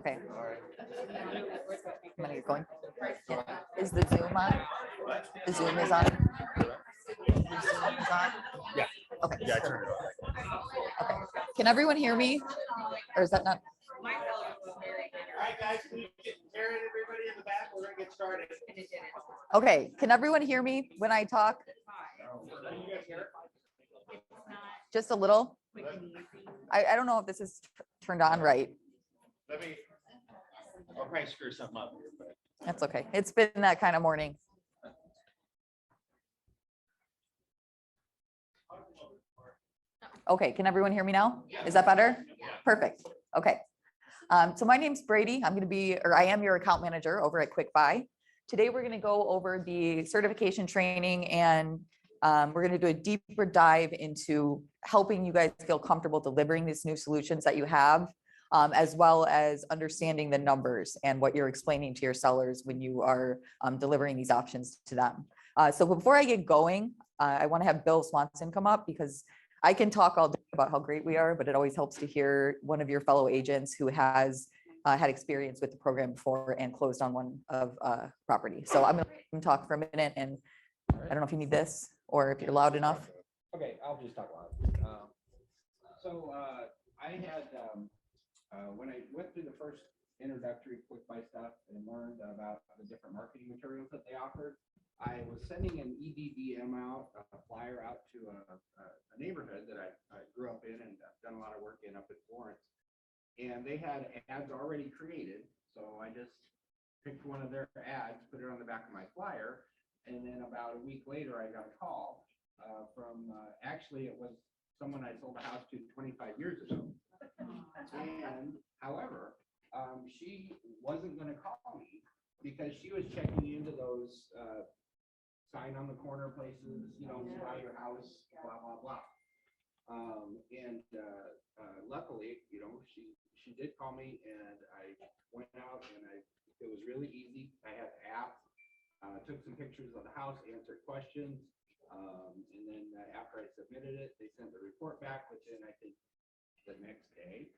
Okay. I'm gonna get going. Yeah. Is the Zoom on? The Zoom is on? The Zoom is on? Yeah. Okay. Yeah, I turned it on. Okay. Can everyone hear me? Or is that not? All right, guys, can you get Karen, everybody in the back? We're gonna get started. Okay. Can everyone hear me when I talk? Can you guys hear it? Just a little? I don't know if this is turned on right. I'll probably screw something up here, but. That's okay. It's been that kind of morning. Okay, can everyone hear me now? Is that better? Perfect. Okay. So my name's Brady. I am your account manager over at QuickBuy. Today, we're going to go over the certification training, and we're going to do a deeper dive into helping you guys feel comfortable delivering these new solutions that you have, as well as understanding the numbers and what you're explaining to your sellers when you are delivering these options to them. So before I get going, I want to have Bill Swanson come up, because I can talk all day about how great we are, but it always helps to hear one of your fellow agents who has had experience with the program before and closed on one of property. So I'm going to let him talk for a minute, and I don't know if you need this or if you're loud enough. Okay, I'll just talk loud. I had, when I went through the first introductory QuickBuy stuff and learned about the different marketing materials that they offered, I was sending an EDDM out, a flyer out to a neighborhood that I grew up in and done a lot of work in up in Florence. And they had ads already created. So I just picked one of their ads, put it on the back of my flyer. And then about a week later, I got a call from, actually it was someone I sold a house to 25 years ago. And however, she wasn't going to call me because she was checking into those sign on the corner places, you know, buy your house, blah, blah, blah. Luckily, you know, she did call me, and I went out, and it was really easy. I had the app, took some pictures of the house, answered questions. And then after I submitted it, they sent the report back within, I think, the next day,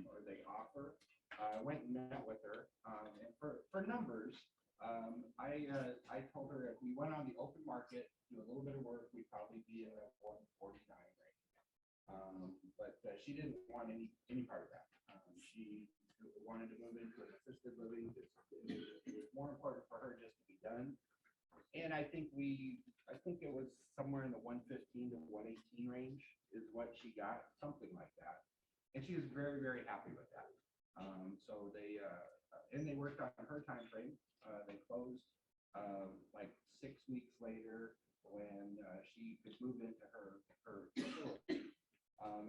or they offer. I went and met with her, and for numbers, I told her if we went on the open market, do a little bit of work, we'd probably be in the 149 range. But she didn't want any part of that. She wanted to move into an assisted living. It was more important for her just to be done. And I think it was somewhere in the 115 to 118 range is what she got, something like that. And she was very, very happy with that. So they worked on her time frame. They closed like 6 weeks later when she could move into her facility.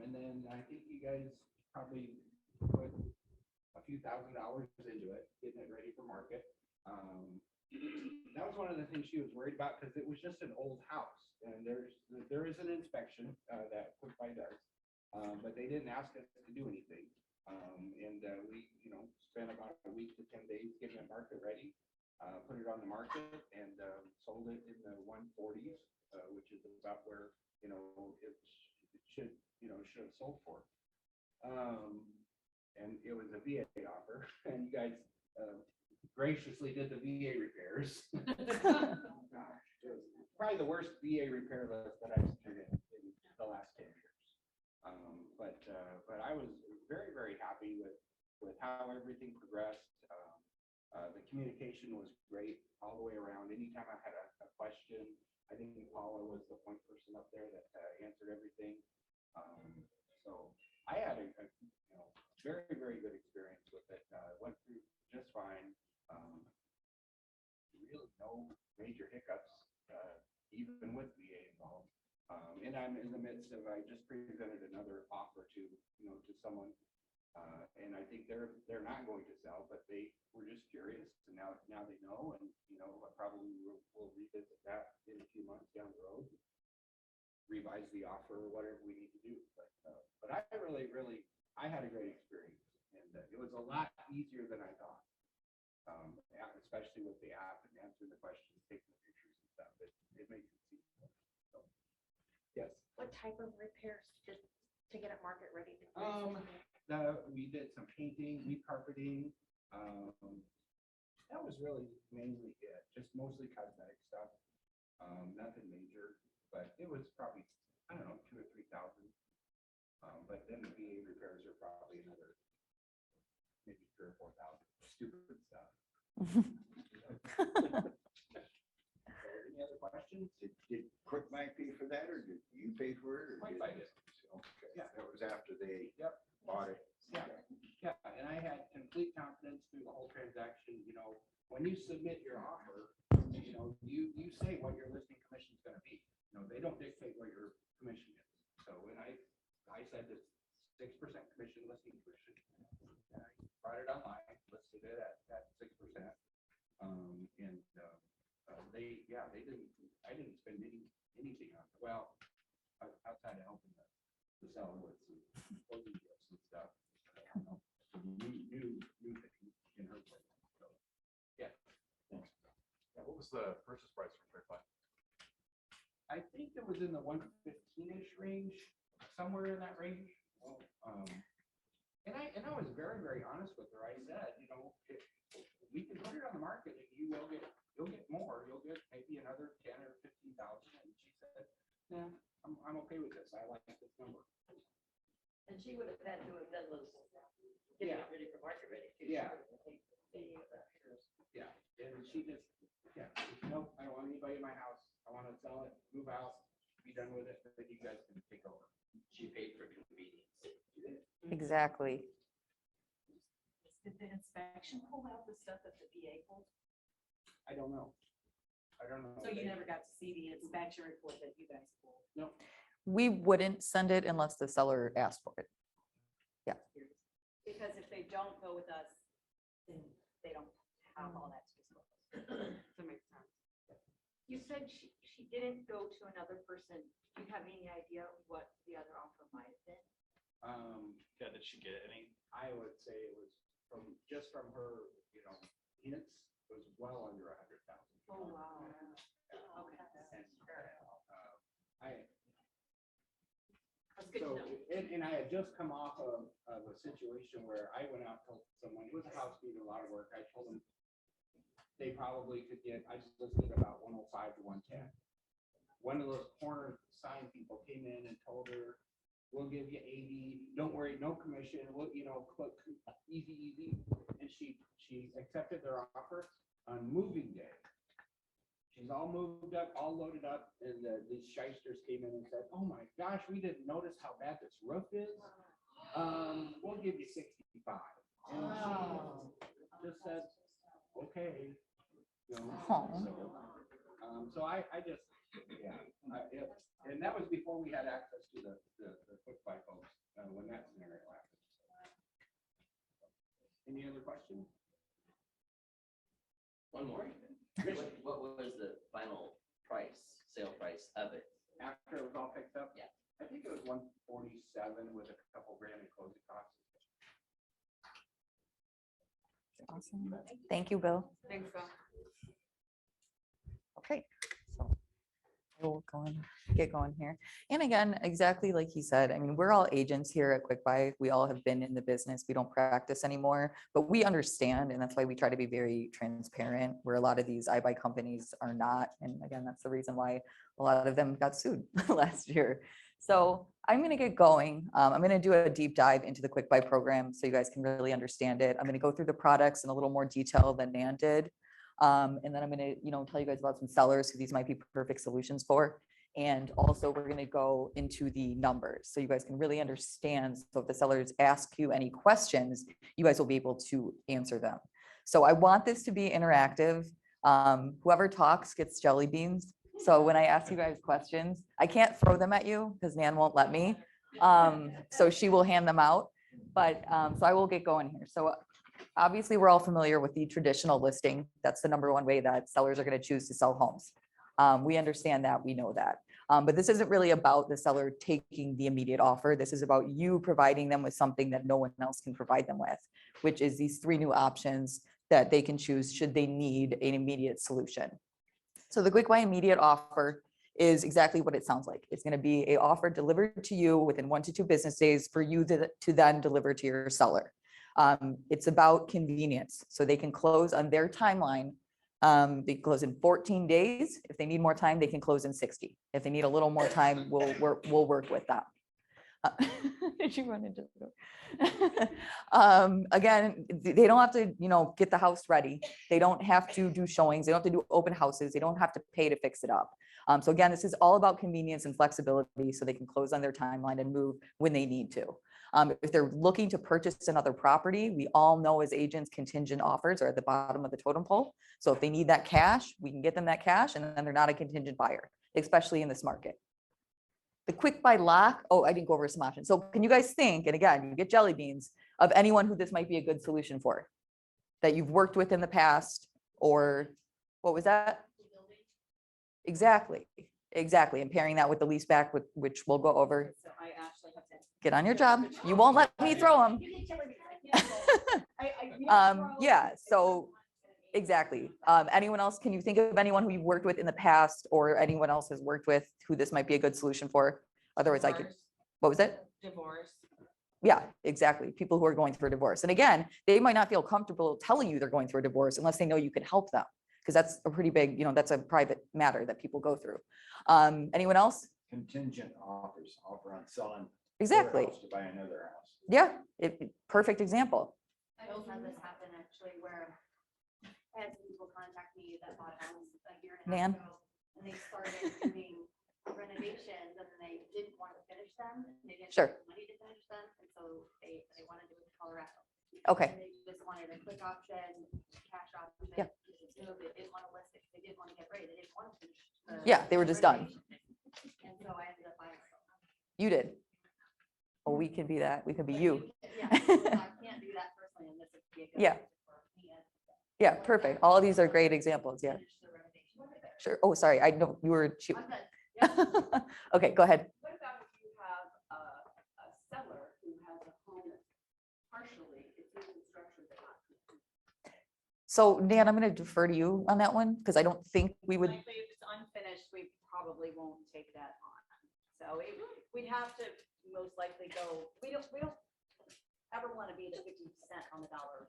And then I think you guys probably put a few $1,000s into it, getting it ready for market. That was one of the things she was worried about, because it was just an old house, and there is an inspection that QuickBuy does, but they didn't ask us to do anything. We, you know, spent about a week to 10 days getting it market ready, put it on the market, and sold it in the 140s, which is about where, you know, it should have sold for. And it was a VA offer, and you guys graciously did the VA repairs. Gosh, it was probably the worst VA repair list that I've seen in the last 10 years. But I was very, very happy with how everything progressed. The communication was great all the way around. Anytime I had a question, I think Paula was the point person up there that answered everything. So I had a very, very good experience with it. Went through just fine. Really no major hiccups, even with VA involved. And I'm in the midst of, I just presented another offer to someone, and I think they're not going to sell, but they were just curious, and now they know, and I probably will revisit that in a few months down the road, revise the offer or whatever we need to do. But I really I had a great experience, and it was a lot easier than I thought, especially with the app and answering the questions, taking the pictures and stuff. It makes it easier. So, yes. What type of repairs? Just to get it market ready? We did some painting, recarpeting. That was really mainly it, just mostly cosmetic stuff. Nothing major, but it was probably, I don't know, 2,000 or 3,000. But then the VA repairs are probably another maybe 3,000 or 4,000. Stupid stuff. Any other questions? Did QuickBuy pay for that, or did you pay for it? Or QuickBuy did. Okay, Yeah. that was after they Yep. bought it. Yeah, yeah, and I had complete confidence through the whole transaction, when you submit your offer, you say what your listing commission is gonna be. They don't dictate what your commission is. So when I said this 6% commission, listing commission, and I brought it online, listed it at 6%. I didn't spend anything on it. Well, outside of helping the seller with some closing gifts and stuff. New things in her place. So, yeah. What was the purchase price for QuickBuy? I think it was in the 115-ish range, somewhere in that range. And I was very, very honest with her. I said, if we can put it on the market and you'll get more. You'll get maybe another 10 or 15,000. And she said, yeah, I'm okay with this. I like this number. And she would have had to have done those, getting it ready for market ready too. Yeah. Yeah, and she just, nope, I don't want anybody in my house. I want to sell it, move out, be done with it, then you guys can take over. She paid for convenience. Exactly. Did the inspection pull out the stuff that the VA pulled? I don't know. So you never got to see the inspection report that you guys pulled? No. We wouldn't send it unless the seller asked for it. Because if they don't go with us, then they don't have all that to disclose. That makes sense. You said she didn't go to another person. Do you have any idea what the other offer might have been? Yeah, did she get any? I would say it was just from her, hints, it was well under 100,000. Oh, wow. Okay. That's good to So, know. and I had just come off of a situation where I went out, told someone, it was a house needed a lot of work. I told them they probably could get, I just listed about 105 to 110. One of those corner sign people came in and told her, we'll give you 80, don't worry, no commission, we'll, click, easy. And she accepted their offer on moving day. She's all moved up, all loaded up, and these shysters came in and said, oh my gosh, we didn't notice how bad this roof is. We'll give you 65. And she just said, okay. So I just, and that was before we had access to the QuickBuy folks, when that scenario happened. Any other questions? One more. What was the final sale price of it? After it was all fixed up? Yeah. I think it was 147 with a couple grand in closing costs. Awesome. Thank you, Bill. Thanks, Bill. Okay, so we'll get going here. And again, exactly like he said, I mean, we're all agents here at QuickBuy. We all have been in the business. We don't practice anymore, but we understand. And that's why we try to be very transparent, where a lot of these iBuy companies are not. And again, that's the reason why a lot of them got sued last year. So I'm going to get going. I'm going to do a deep dive into the QuickBuy program so you guys can really understand it. I'm going to go through the products in a little more detail than Nan did. And then I'm going to, tell you guys about some sellers who these might be perfect solutions for. And also we're going to go into the numbers so you guys can really understand. So if the sellers ask you any questions, you guys will be able to answer them. So I want this to be interactive. Whoever talks gets jelly beans. So when I ask you guys questions, I can't throw them at you because Nan won't let me. So she will hand them out. But so I will get going here. So obviously, we're all familiar with the traditional listing. That's the number one way that sellers are going to choose to sell homes. We understand that, we know that. But this isn't really about the seller taking the immediate offer. This is about you providing them with something that no one else can provide them with, which is these 3 new options that they can choose should they need an immediate solution. So the QuickBuy immediate offer is exactly what it sounds like. It's going to be a offer delivered to you within 1 to 2 business days for you to then deliver to your seller. It's about convenience, so they can close on their timeline. They can close in 14 days. If they need more time, they can close in 60. If they need a little more time, we'll work with that. Did you run into the door? Again, they don't have to, get the house ready. They don't have to do showings. They don't have to do open houses. They don't have to pay to fix it up. So again, this is all about convenience and flexibility so they can close on their timeline and move when they need to. If they're looking to purchase another property, we all know as agents, contingent offers are at the bottom of the totem pole. So if they need that cash, we can get them that cash, and then they're not a contingent buyer, especially in this market. The quick buy lock, oh, I didn't go over some options. So can you guys think, and again, you get jelly beans, of anyone who this might be a good solution for, that you've worked with in the past, or what was that? Exactly, and pairing that with the lease back, which we'll go over. So I actually have to. Get on your job. You won't let me throw them. Yeah, so exactly. Anyone else, can you think of anyone who you've worked with in the past, or anyone else has worked with who this might be a good solution for? Otherwise I could, what was it? Divorce. Yeah, exactly. People who are going through a divorce. And again, they might not feel comfortable telling you they're going through a divorce unless they know you can help them. Because that's a pretty big, that's a private matter that people go through. Anyone else? Contingent offers, offer on selling. their Exactly. house To buy another house. Yeah, perfect example. I also had this happen actually where I had some people contact me that bought a house a year and a Nan? half ago. And they started doing renovations and they didn't want to finish them. And they didn't Sure. have the money to finish them. And so they wanted to move to Colorado. Okay, And they just wanted a quick option, cash option. Yeah. Just move. They didn't want to list it. They didn't want to get ready. They didn't want to finish. Yeah, they were just done. renovation. And so I ended up buying it. you did. Oh, we can be that. We can be But you. Yeah, I can't do that personally. And this would be a good Yeah. option for me and Yeah, perfect. All of these are great examples. Yeah, finish the renovation. sure. Oh, sorry. I know you were. I'm good. Okay, go ahead. What about if you have a seller who has a home that's partially, it's in construction, but not complete? So Dan, I'm going to defer to you on that one because I don't think we would. Likely if it's unfinished, we probably won't take that on. So we'd have to most likely go, we don't ever want to be the 50% on the dollar.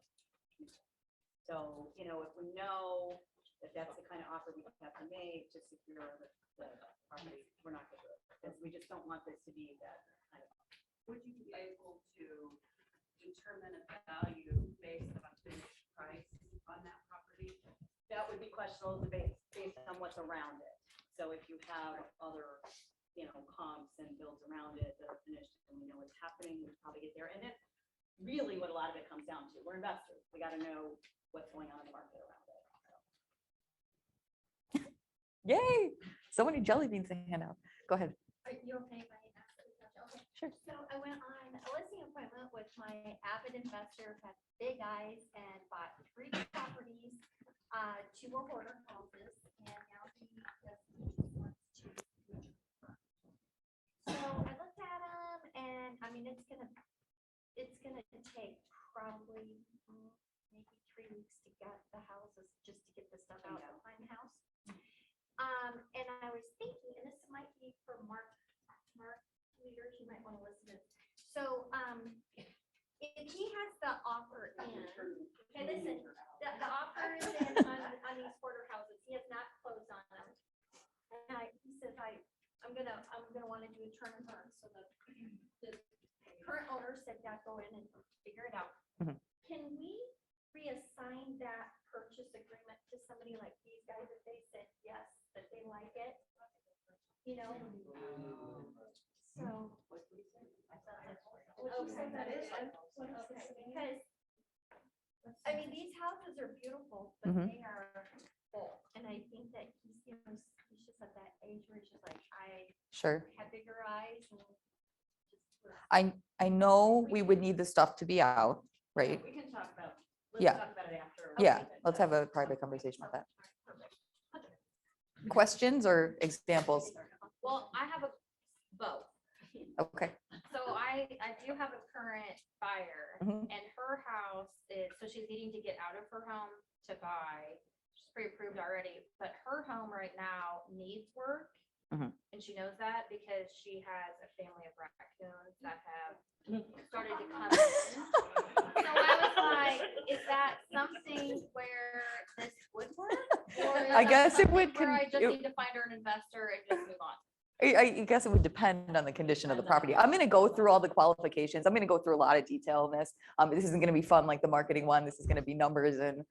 So, if we know that that's the kind of offer we have to make to secure the property, we're not gonna do it, because we just don't want this to be that kind of. Would you be able to determine a value based on finished price on that property? That would be questionable based on what's around it. So if you have other, comps and builds around it that are finished and we know what's happening, we probably get there. And then really what a lot of it comes down to, we're investors. We got to know what's going on in the market around it. So. Yay. So many jelly beans to hand out. Go ahead. Are you okay if I ask this question? Okay. Sure. So I went on a listing appointment with my avid investor, who had big eyes and bought 3 properties, 2 were hoarder houses, and now he just wants to. So I looked at them and I mean, it's gonna take probably maybe 3 weeks to get the houses, just to get the stuff out behind the house. And I was thinking, and this might be for Mark leaders, you might want to listen to. So, if he has the offer in, okay, listen, the offer is in on these hoarder houses. He has not closed on them. And he says, I'm gonna want to do a turn and burn. So the current owner said, yeah, go in and figure it out. Mhm. Can we reassign that purchase agreement to somebody like these guys if they said yes, that they like it? So. Oh, so that is. Because, I mean, these houses are beautiful, but Mhm. they are full. And I think that he's just at that age where he's just like, I Sure. have bigger eyes and just. I know we would need the stuff to be out, right? We can talk about, Yeah. talk about it after. Yeah, let's have a private conversation about that. Questions or examples? Well, I have both. Okay. So I do have a current buyer Mhm. and her house is, so she's needing to get out of her home to buy. She's pre-approved already, but her home right now needs work. Mhm. And she knows that because she has a family of raccoons that have started to come in. So I was like, is that something where this would work? Or is I that guess it would something where I just it- need to find her an investor and just move on? I guess it would depend on the condition of the property. I'm gonna go through all the qualifications. I'm gonna go through a lot of detail in this. This isn't gonna be fun like the marketing one. This is gonna be numbers and,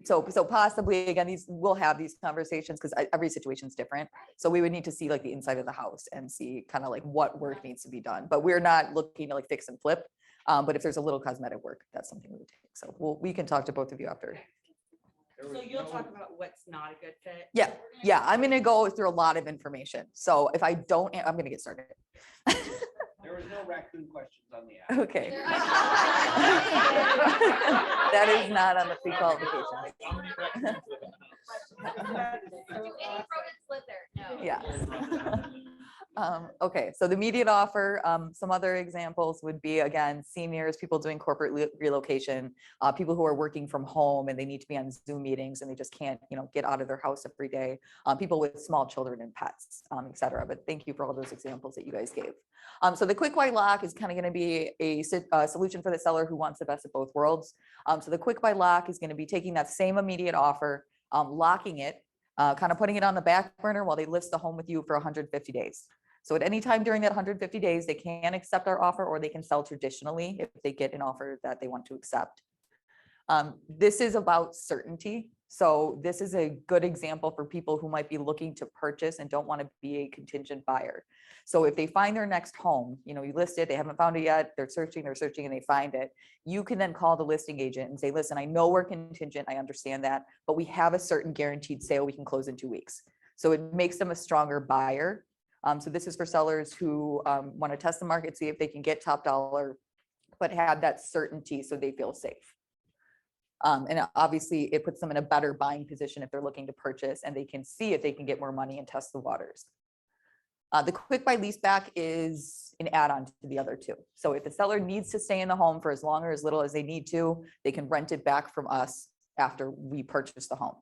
so possibly, again, we'll have these conversations because every situation is different. So we would need to see like the inside of the house and see kind of like what work needs to be done. But we're not looking to like fix and flip. But if there's a little cosmetic work, that's something we would take. So we can talk to both of you after. There So was you'll no- talk about what's not a good fit? Yeah, I'm gonna go through a lot of information. So if I don't, I'm gonna get started. There was no raccoon questions on the app. Okay. That is not on the pre-qualifications. How many raccoons live in the house? Do any rodents live there? No. Yes. Okay, so the immediate offer, some other examples would be, again, seniors, people doing corporate relocation, people who are working from home and they need to be on Zoom meetings and they just can't, get out of their house every day, people with small children and pets, et cetera. But thank you for all those examples that you guys gave. So the QuickBuy lock is kind of going to be a solution for the seller who wants the best of both worlds. So the QuickBuy lock is going to be taking that same immediate offer, locking it, kind of putting it on the back burner while they list the home with you for 150 days. So at any time during that 150 days, they can accept our offer or they can sell traditionally if they get an offer that they want to accept. This is about certainty. So this is a good example for people who might be looking to purchase and don't want to be a contingent buyer. So if they find their next home, you list it, they haven't found it yet, they're searching and they find it. You can then call the listing agent and say, listen, I know we're contingent, I understand that, but we have a certain guaranteed sale we can close in 2 weeks. So it makes them a stronger buyer. So this is for sellers who want to test the market, see if they can get top dollar, but have that certainty so they feel safe. And obviously it puts them in a better buying position if they're looking to purchase and they can see if they can get more money and test the waters. The QuickBuy leaseback is an add-on to the other two. So if the seller needs to stay in the home for as long or as little as they need to, they can rent it back from us after we purchase the home.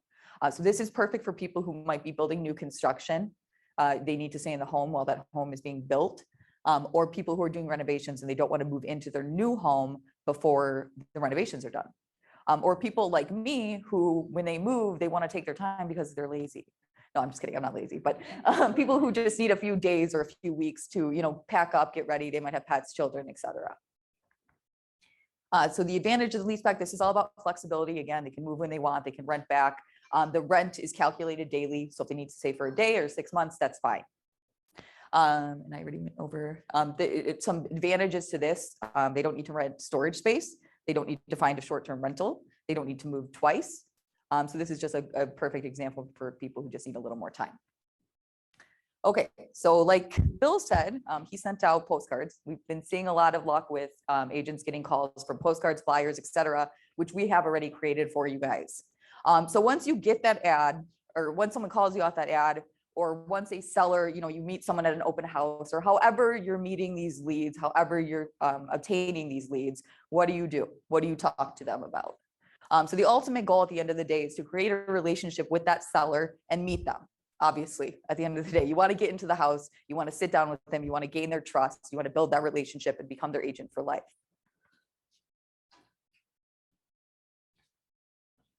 So this is perfect for people who might be building new construction. They need to stay in the home while that home is being built, or people who are doing renovations and they don't want to move into their new home before the renovations are done. Or people like me who, when they move, they want to take their time because they're lazy. No, I'm just kidding. I'm not lazy, but people who just need a few days or a few weeks to, pack up, get ready. They might have pets, children, etc. So the advantage of the leaseback, this is all about flexibility. Again, they can move when they want, they can rent back. The rent is calculated daily. So if they need to stay for a day or 6 months, that's fine. And I already went over some advantages to this. They don't need to rent storage space. They don't need to find a short-term rental. They don't need to move twice. So this is just a perfect example for people who just need a little more time. Okay, so like Bill said, he sent out postcards. We've been seeing a lot of luck with agents getting calls from postcards, flyers, etc., which we have already created for you guys. So once you get that ad, or once someone calls you off that ad, or once a seller, you meet someone at an open house, or however you're meeting these leads, however you're obtaining these leads, what do? What do you talk to them about? So the ultimate goal at the end of the day is to create a relationship with that seller and meet them. Obviously, at the end of the day, you want to get into the house, you want to sit down with them, you want to gain their trust, you want to build that relationship and become their agent for life.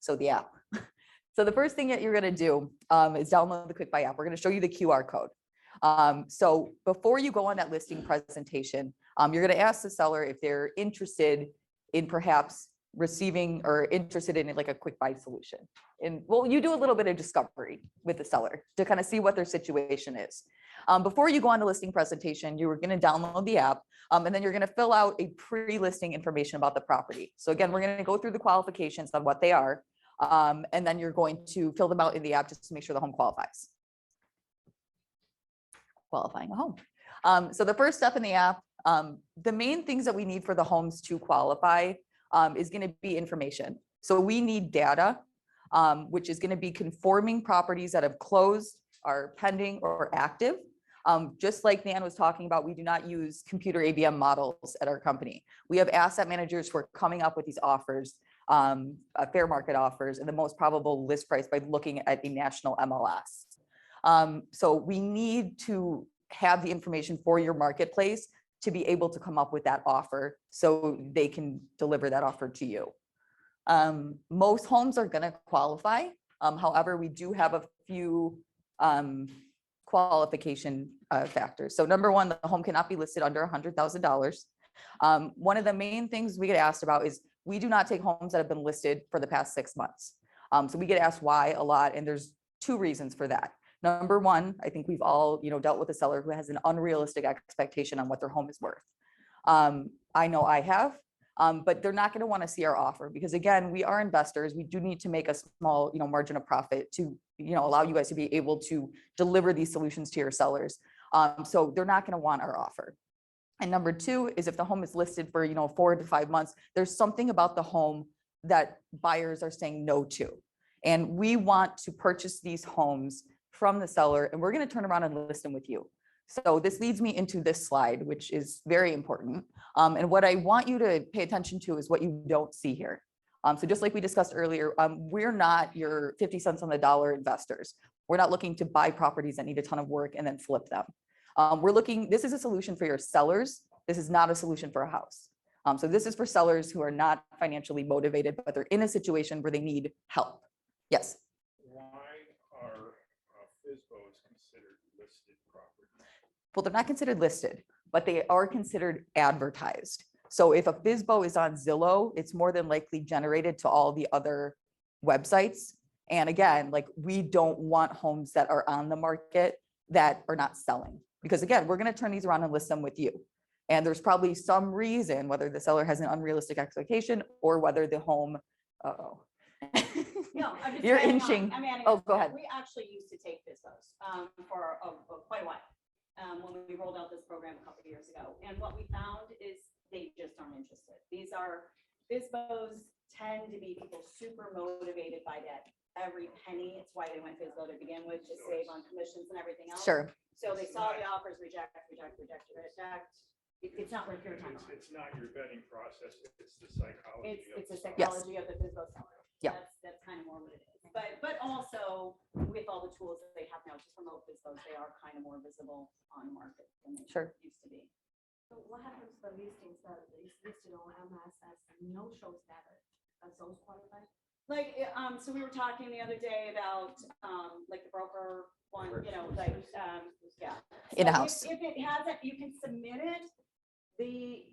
So the app. So the first thing that you're going to do is download the QuickBuy app. We're going to show you the QR code. So before you go on that listing presentation, you're going to ask the seller if they're interested in perhaps receiving or interested in like a QuickBuy solution. And well, you do a little bit of discovery with the seller to kind of see what their situation is. Before you go on the listing presentation, you are going to download the app and then you're going to fill out a pre-listing information about the property. So again, we're going to go through the qualifications on what they are. And then you're going to fill them out in the app just to make sure the home qualifies. Qualifying a home. So the first step in the app, the main things that we need for the homes to qualify is going to be information. So we need data, which is going to be conforming properties that have closed, are pending, or active. Just like Nan was talking about, we do not use computer ABM models at our company. We have asset managers who are coming up with these offers, fair market offers, and the most probable list price by looking at the national MLS. So we need to have the information for your marketplace to be able to come up with that offer so they can deliver that offer to you. Most homes are gonna qualify. However, we do have a few qualification factors. So number one, the home cannot be listed under $100,000. One of the main things we get asked about is we do not take homes that have been listed for the past 6 months. So we get asked why a lot, and there's 2 reasons for that. Number one, I think we've all, dealt with a seller who has an unrealistic expectation on what their home is worth. I know I have, but they're not going to want to see our offer because again, we are investors. We do need to make a small, margin of profit to, allow you guys to be able to deliver these solutions to your sellers. So they're not going to want our offer. And number 2 is if the home is listed for, 4 to 5 months, there's something about the home that buyers are saying no to. And we want to purchase these homes from the seller and we're going to turn around and list them with you. So this leads me into this slide, which is very important. And what I want you to pay attention to is what you don't see here. So just like we discussed earlier, we're not your 50 cents on the dollar investors. We're not looking to buy properties that need a ton of work and then flip them. This is a solution for your sellers. This is not a solution for a house. So this is for sellers who are not financially motivated, but they're in a situation where they need help. Yes. Why are FSBOs considered listed properties? Well, they're not considered listed, but they are considered advertised. So if a FSBO is on Zillow, it's more than likely generated to all the other websites. And again, like we don't want homes that are on the market that are not selling. Because again, we're going to turn these around and list them with you. And there's probably some reason, whether the seller has an unrealistic expectation or whether the home, No, I'm just You're adding on. inching. I'm adding Oh, on. go ahead. We actually used to take FSBOs for quite a while when we rolled out this program a couple of years ago. And what we found is they just aren't interested. These are FSBOs tend to be people super motivated by that every penny. It's why they went FSBO to begin with, to save on commissions and everything else. Sure. So they saw the offers, reject. It's not worth your time. It's not your vetting process, it's the psychology. It's a Yes. psychology of the FSBO seller. Yeah. That's kind of more what it is. But also with all the tools that they have now to promote FSBOs, they are kind of more visible on the market than they Sure. used to be. So what happens to the listings that is listed on MLS as no-show status? Does those qualify? Like, so we were talking the other day about, like the broker one, yeah. In-house. So If it hasn't, you can submit it.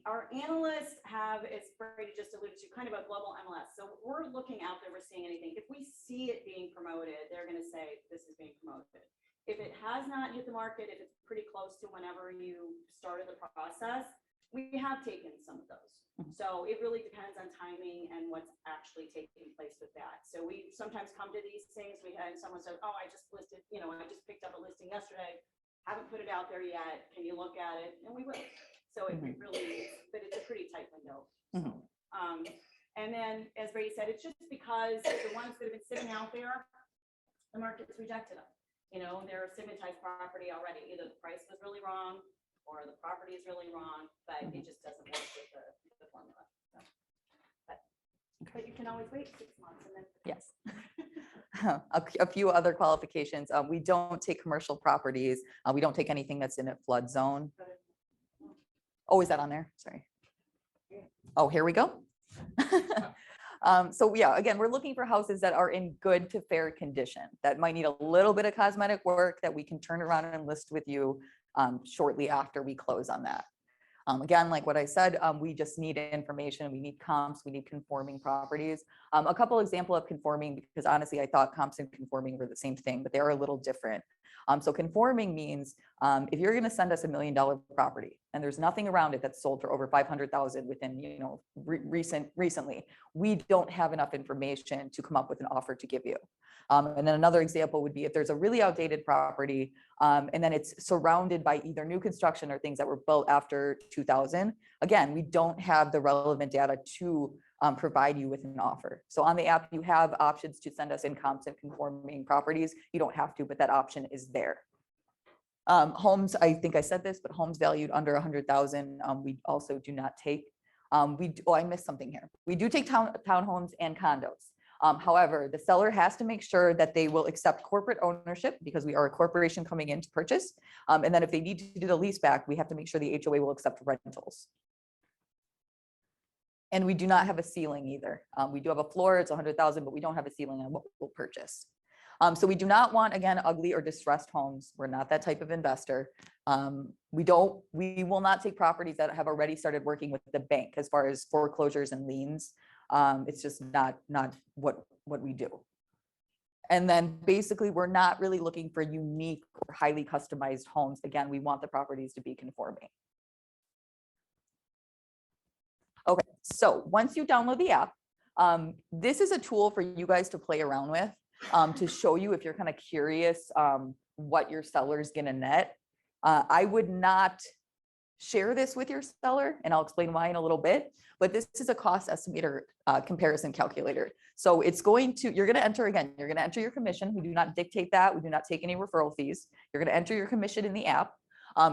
Our analysts have, as Brady just alluded to, kind of a global MLS. So we're looking out there, we're seeing anything. If we see it being promoted, they're going to say this is being promoted. If it has not hit the market, if it's pretty close to whenever you started the process, we have taken some of those. So it really depends on timing and what's actually taking place with that. So we sometimes come to these things. We had someone said, oh, I just listed, I just picked up a listing yesterday. Haven't put it out there yet. Can you look at it? And we will. So it really, but it's a pretty tight window. So, and then as Brady said, it's just because the ones that have been sitting out there, the market's rejected them. They're a stigmatized property already. Either the price was really wrong or the property is really wrong, but it just doesn't work with the formula. So, but you can always wait 6 months and then. Yes. A few other qualifications. We don't take commercial properties. We don't take anything that's in a flood zone. Oh, is that on there? Sorry. Oh, here we go. So yeah, again, we're looking for houses that are in good to fair condition, that might need a little bit of cosmetic work that we can turn around and list with you shortly after we close on that. Again, like what I said, we just need information. We need comps. We need conforming properties. A couple example of conforming, because honestly, I thought comps and conforming were the same thing, but they are a little different. So conforming means if you're going to send us $1 million property and there's nothing around it that's sold for over 500,000 within, recently, we don't have enough information to come up with an offer to give you. And then another example would be if there's a really outdated property and then it's surrounded by either new construction or things that were built after 2000. Again, we don't have the relevant data to provide you with an offer. So on the app, you have options to send us in comps and conforming properties. You don't have to, but that option is there. Homes, I think I said this, but homes valued under 100,000, we also do not take. I missed something here. We do take townhomes and condos. However, the seller has to make sure that they will accept corporate ownership because we are a corporation coming in to purchase. And then if they need to do the lease back, we have to make sure the HOA will accept rentals. And we do not have a ceiling either. We do have a floor, it's 100,000, but we don't have a ceiling on what we'll purchase. So we do not want, again, ugly or distressed homes. We're not that type of investor. We will not take properties that have already started working with the bank as far as foreclosures and liens. It's just not what we do. And then basically, we're not really looking for unique or highly customized homes. Again, we want the properties to be conforming. Okay, so once you download the app, this is a tool for you guys to play around with to show you if you're kind of curious what your seller is going to net. I would not share this with your seller, and I'll explain why in a little bit, but this is a cost estimator comparison calculator. So it's going to, you're going to enter, again, you're going to enter your commission. We do not dictate that. We do not take any referral fees. You're going to enter your commission in the app.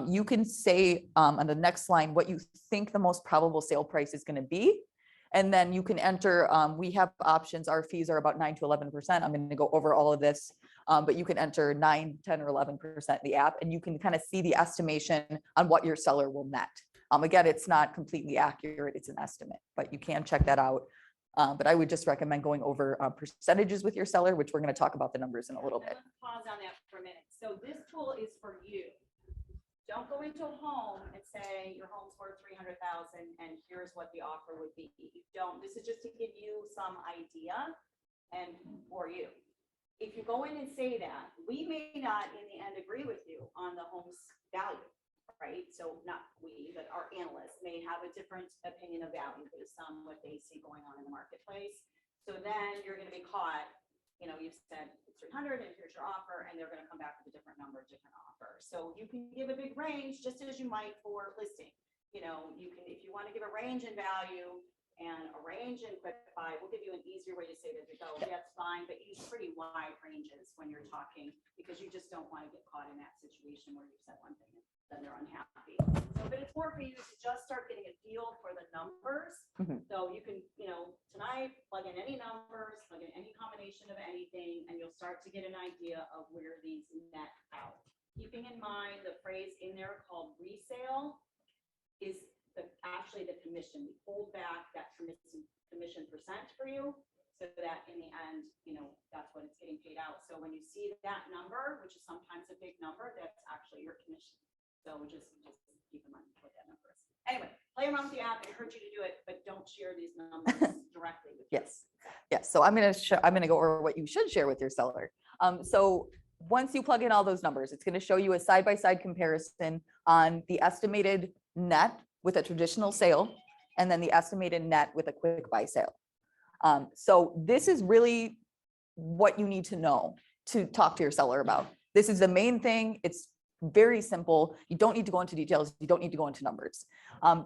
You can say on the next line what you think the most probable sale price is going to be. And then you can enter, we have options. Our fees are about 9 to 11%. I'm going to go over all of this, but you can enter 9, 10, or 11% in the app, and you can kind of see the estimation on what your seller will net. Again, it's not completely accurate. It's an estimate, but you can check that out. But I would just recommend going over percentages with your seller, which we're going to talk about the numbers in a little bit. Let's pause on that for a minute. So this tool is for you. Don't go into a home and say your home's worth 300,000 and here's what the offer would be. You don't. This is just to give you some idea and for you. If you go in and say that, we may not in the end agree with you on the home's value, right? So not we, but our analysts may have a different opinion of value based on what they see going on in the marketplace. So then you're going to be caught. You know, you've said it's 300 and here's your offer, and they're going to come back with a different number, different offer. So you can give a big range just as you might for listing. You know, you can, if you want to give a range in value and a range in QuickBuy, we'll give you an easier way to say that, oh, that's fine, but use pretty wide ranges when you're talking because you just don't want to get caught in that situation where you've said one thing and then they're unhappy. So, but it's more for you to just start getting a feel for the numbers. So you can, you know, tonight plug in any numbers, plug in any combination of anything, and you'll start to get an idea of where these net out. Keeping in mind the phrase in there called resale is actually the commission. We hold back that commission percent for you so that in the end, you know, that's what it's getting paid out. So when you see that number, which is sometimes a big number, that's actually your commission. So just keep in mind what that number is. Anyway, play around with the app. I encourage you to do it, but don't share these numbers directly with you. Yes. So I'm going to go over what you should share with your seller. So once you plug in all those numbers, it's going to show you a side-by-side comparison on the estimated net with a traditional sale, and then the estimated net with a QuickBuy sale. So this is really what you need to know to talk to your seller about. This is the main thing. It's very simple. You don't need to go into details. You don't need to go into numbers.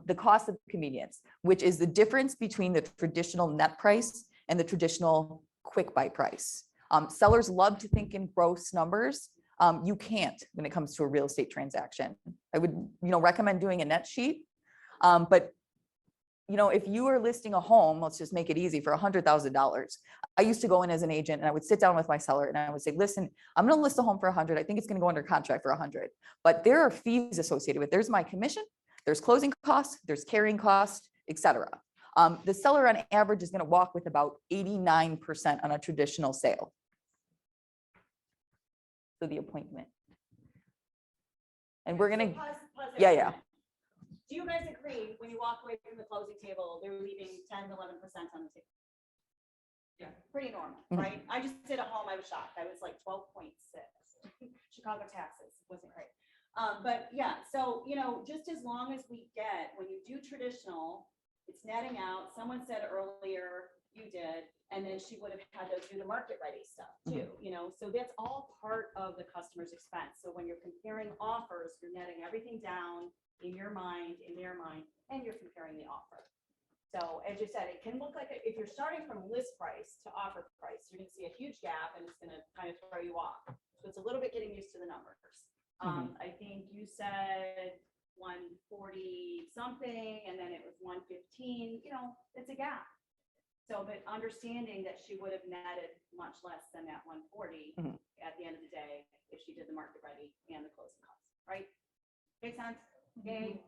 The cost of convenience, which is the difference between the traditional net price and the traditional QuickBuy price. Sellers love to think in gross numbers. You can't when it comes to a real estate transaction. I would, recommend doing a net sheet. But if you are listing a home, let's just make it easy, for $100,000. I used to go in as an agent and I would sit down with my seller and I would say, listen, I'm going to list a home for 100. I think it's going to go under contract for 100, but there are fees associated with it. There's my commission, there's closing costs, there's carrying costs, etc. The seller on average is going to walk with about 89% on a traditional sale. So the appointment. And we're going to, Pause there yeah, for a yeah. minute. Do you guys agree when you walk away from the closing table, they're leaving 10 to 11% on the table? Yeah. Pretty normal, right? I just did a home, I was shocked. I was like 12.6. Chicago taxes wasn't great. But yeah, so, just as long as we get, when you do traditional, it's netting out. Someone said earlier, you did, and then she would have had to do the market ready stuff too, so that's all part of the customer's expense. So when you're comparing offers, you're netting everything down in your mind, in their mind, and you're comparing the offer. So as you said, it can look like if you're starting from list price to offer price, you're going to see a huge gap and it's going to kind of throw you off. So it's a little bit getting used to the numbers. I think you said 140 something, and then it was 115, it's a gap. So, but understanding that she would have netted much less than that 140 Mhm. at the end of the day if she did the market ready and the closing costs, right? Make sense? Yay?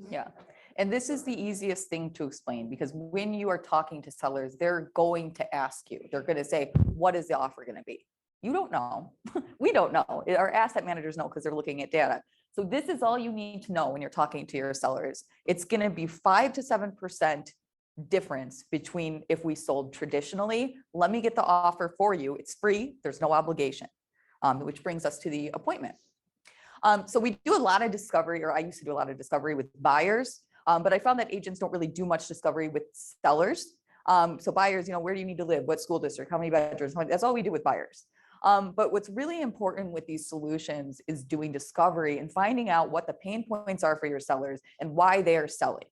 Yeah. And this is the easiest thing to explain because when you are talking to sellers, they're going to ask you, they're going to say, what is the offer going to be? You don't know. We don't know. Our asset managers know because they're looking at data. So this is all you need to know when you're talking to your sellers. It's going to be 5 to 7% difference between if we sold traditionally. Let me get the offer for you. It's free. There's no obligation, which brings us to the appointment. So we do a lot of discovery, or I used to do a lot of discovery with buyers, but I found that agents don't really do much discovery with sellers. So buyers, where do you need to live? What school district? How many bedrooms? That's all we do with buyers. But what's really important with these solutions is doing discovery and finding out what the pain points are for your sellers and why they are selling.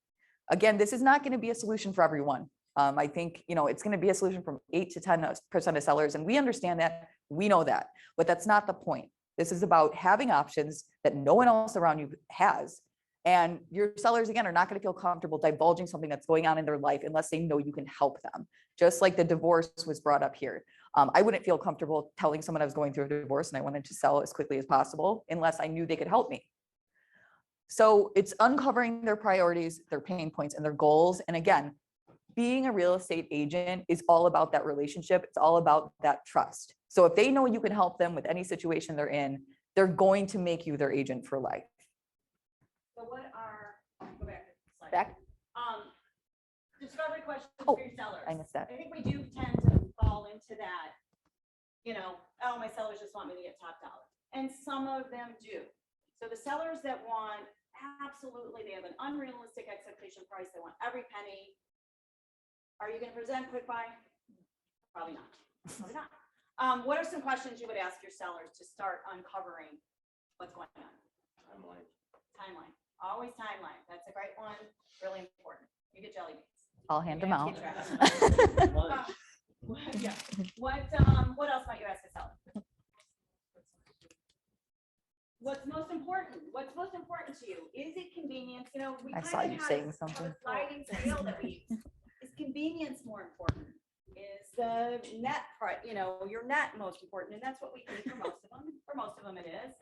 Again, this is not going to be a solution for everyone. I think, it's going to be a solution from 8 to 10% of sellers. And we understand that, we know that, but that's not the point. This is about having options that no one else around you has. And your sellers, again, are not going to feel comfortable divulging something that's going on in their life unless they know you can help them. Just like the divorce was brought up here. I wouldn't feel comfortable telling someone I was going through a divorce and I wanted to sell as quickly as possible unless I knew they could help me. So it's uncovering their priorities, their pain points, and their goals. And again, being a real estate agent is all about that relationship. It's all about that trust. So if they know you can help them with any situation they're in, they're going to make you their agent for life. So what are, go back. to the slide. Back? Discovery questions Oh, for your sellers. I missed that. I think we do tend to fall into that, oh, my sellers just want me to get top dollar. And some of them do. So the sellers that want, absolutely, they have an unrealistic expectation price. They want every penny. Are you going to present QuickBuy? Probably not. Probably not. What are some questions you would ask your sellers to start uncovering what's going on? Timeline. Always timeline. That's a great one. Really important. You get jelly beans. I'll hand them You out. have to keep track. Yeah. What else might you ask a seller? What's most important? What's most important to you? Is it convenience? We I kind saw of you have saying a something. sliding scale that we use. Is convenience more important? Is the net price, your net most important? And that's what we think for most of them. For most of them it is.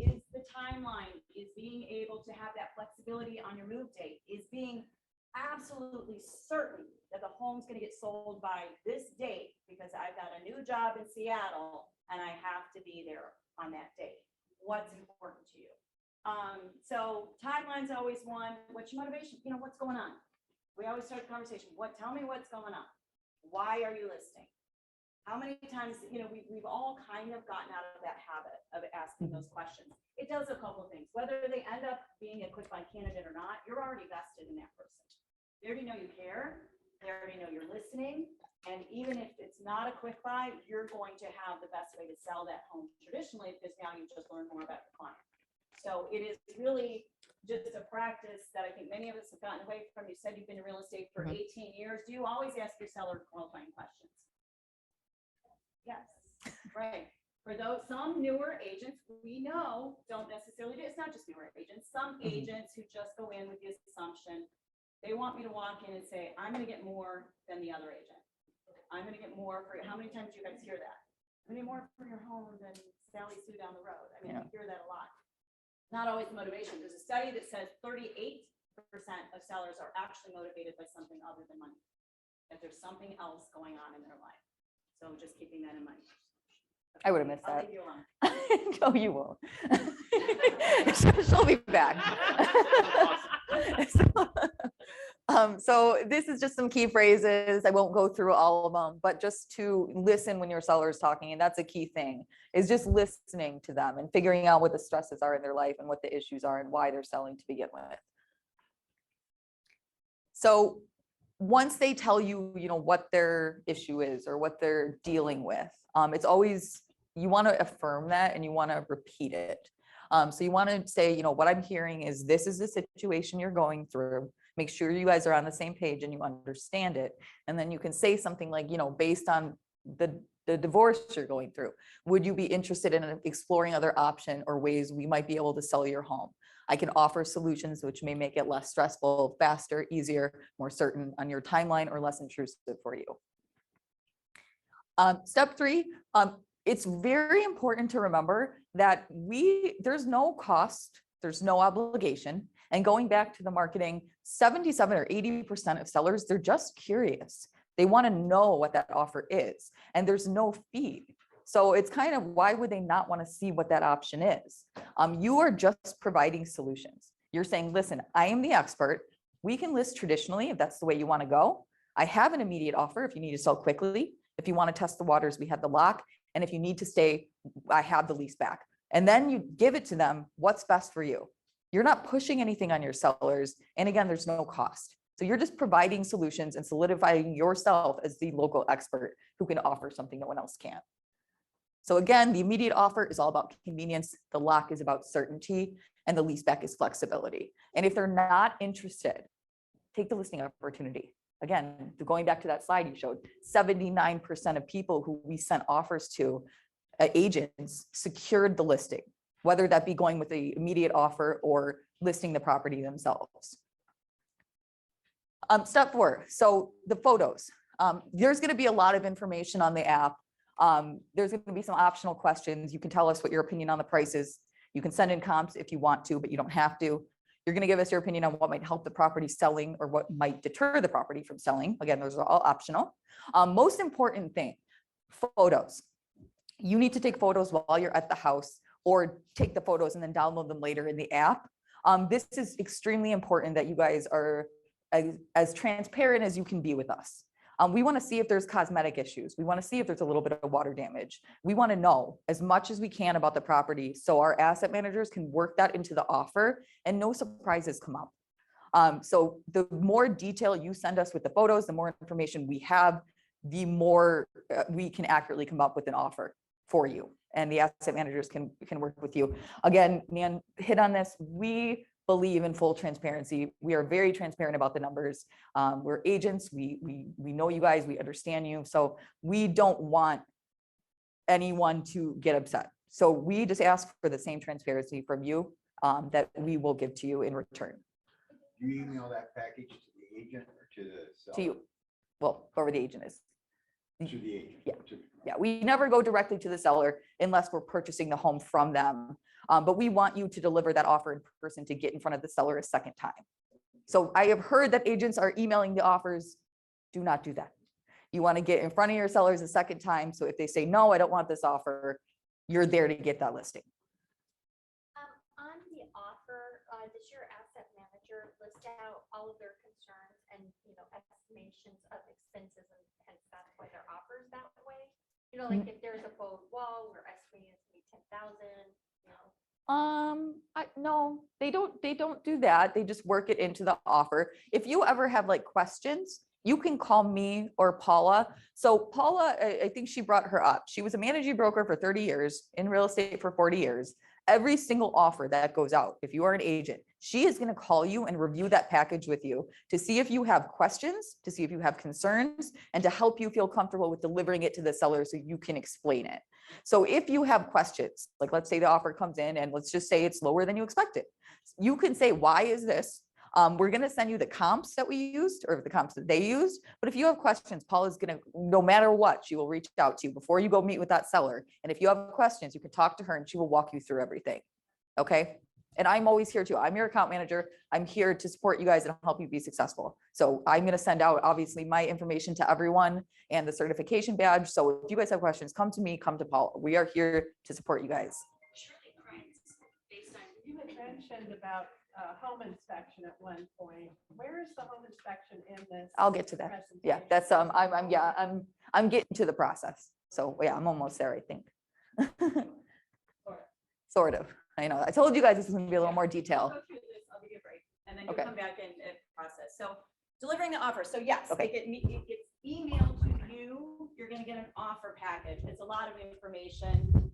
Is the timeline, is being able to have that flexibility on your move date, is being absolutely certain that the home's going to get sold by this date because I've got a new job in Seattle and I have to be there on that date. What's important to you? So timeline's always one. What's your motivation? What's going on? We always start the conversation. Tell me what's going on. Why are you listing? How many times, we've all kind of gotten out of that habit of asking those questions. It does a couple of things. Whether they end up being a QuickBuy candidate or not, you're already vested in that person. They already know you care. They already know you're listening. And even if it's not a QuickBuy, you're going to have the best way to sell that home traditionally because now you just learned more about your client. So it is really just a practice that I think many of us have gotten away from. You said you've been in real estate for 18 years. Do you always ask your seller qualifying questions? Yes, right. For those, some newer agents we know don't necessarily do. It's not just newer agents. Some agents who just go in with the assumption they want me to walk in and say, I'm going to get more than the other agent. I'm going to get more for how many times do you guys hear that? I'm going to get more for your home than Sally Sue down the road. I mean, we hear that a lot. Not always the motivation. There's a study that says 38% of sellers are actually motivated by something other than money. That there's something else going on in their life. So just keeping that in mind. I would have missed I'll that. leave you alone. No, you won't. She'll be back. So this is just some key phrases. I won't go through all of them, but just to listen when your seller is talking. And that's a key thing, is just listening to them and figuring out what the stresses are in their life and what the issues are and why they're selling to begin with. So once they tell you, what their issue is or what they're dealing with, it's always, you want to affirm that and you want to repeat it. So you want to say, what I'm hearing is this is the situation you're going through. Make sure you guys are on the same page and you understand it. And then you can say something like, based on the divorce you're going through, would you be interested in exploring other option or ways we might be able to sell your home? I can offer solutions which may make it less stressful, faster, easier, more certain on your timeline, or less intrusive for you. Step 3, it's very important to remember that there's no cost, there's no obligation. And going back to the marketing, 77 or 80% of sellers, they're just curious. They want to know what that offer is, and there's no fee. So it's kind of, why would they not want to see what that option is? You are just providing solutions. You're saying, listen, I am the expert. We can list traditionally if that's the way you want to go. I have an immediate offer if you need to sell quickly. If you want to test the waters, we have the lock. And if you need to stay, I have the lease back. And then you give it to them, what's best for you. You're not pushing anything on your sellers. And again, there's no cost. So you're just providing solutions and solidifying yourself as the local expert who can offer something no one else can. So again, the immediate offer is all about convenience. The lock is about certainty, and the lease back is flexibility. And if they're not interested, take the listing opportunity. Again, going back to that slide you showed, 79% of people who we sent offers to, agents, secured the listing, whether that be going with the immediate offer or listing the property themselves. Step 4, so the photos. There's going to be a lot of information on the app. There's going to be some optional questions. You can tell us what your opinion on the price is. You can send in comps if you want to, but you don't have to. You're going to give us your opinion on what might help the property selling or what might deter the property from selling. Again, those are all optional. Most important thing, photos. You need to take photos while you're at the house, or take the photos and then download them later in the app. This is extremely important that you guys are as transparent as you can be with us. We want to see if there's cosmetic issues. We want to see if there's a little bit of water damage. We want to know as much as we can about the property so our asset managers can work that into the offer and no surprises come up. So the more detail you send us with the photos, the more information we have, the more we can accurately come up with an offer for you. And the asset managers can work with you. Again, Nan hit on this. We believe in full transparency. We are very transparent about the numbers. We're agents. We know you guys. We understand you. So we don't want anyone to get upset. So we just ask for the same transparency from you that we will give to you in return. Do you email that package to the agent or to the seller? To you. Well, whoever the agent is. To the agent. Yeah. Yeah, we never go directly to the seller unless we're purchasing the home from them. But we want you to deliver that offer in person to get in front of the seller a second time. So I have heard that agents are emailing the offers. Do not do that. You want to get in front of your sellers a second time. So if they say, no, I don't want this offer, you're there to get that listing. On the offer, does your asset manager list out all of their concerns and, estimations of expenses, and hence that's why their offers that way? Like if there's a faux wall, we're estimating it's gonna be 10,000, No, they don't do that. They just work it into the offer. If you ever have like questions, you can call me or Paula. So Paula, I think she brought her up. She was a managing broker for 30 years, in real estate for 40 years. Every single offer that goes out, if you are an agent, she is going to call you and review that package with you to see if you have questions, to see if you have concerns, and to help you feel comfortable with delivering it to the seller so you can explain it. So if you have questions, like let's say the offer comes in and let's just say it's lower than you expected, you can say, why is this? We're going to send you the comps that we used or the comps that they used. But if you have questions, Paula's going to, no matter what, she will reach out to you before you go meet with that seller. And if you have questions, you can talk to her and she will walk you through everything. Okay. And I'm always here too. I'm your account manager. I'm here to support you guys and help you be successful. So I'm going to send out obviously my information to everyone and the certification badge. So if you guys have questions, come to me, come to Paula. We are here to support you guys. You had mentioned about home inspection at one point. Where is the home inspection in this? I'll get to that. Yeah, that's I'm getting to the process. So yeah, I'm almost there, I think. Sort of. I know. I told you guys this is going to be a little more detail. I'll go through this, I'll give you a break, and then Okay. you'll come back and process. So delivering the offer. So yes, Okay. it gets emailed to you. You're going to get an offer package. It's a lot of information.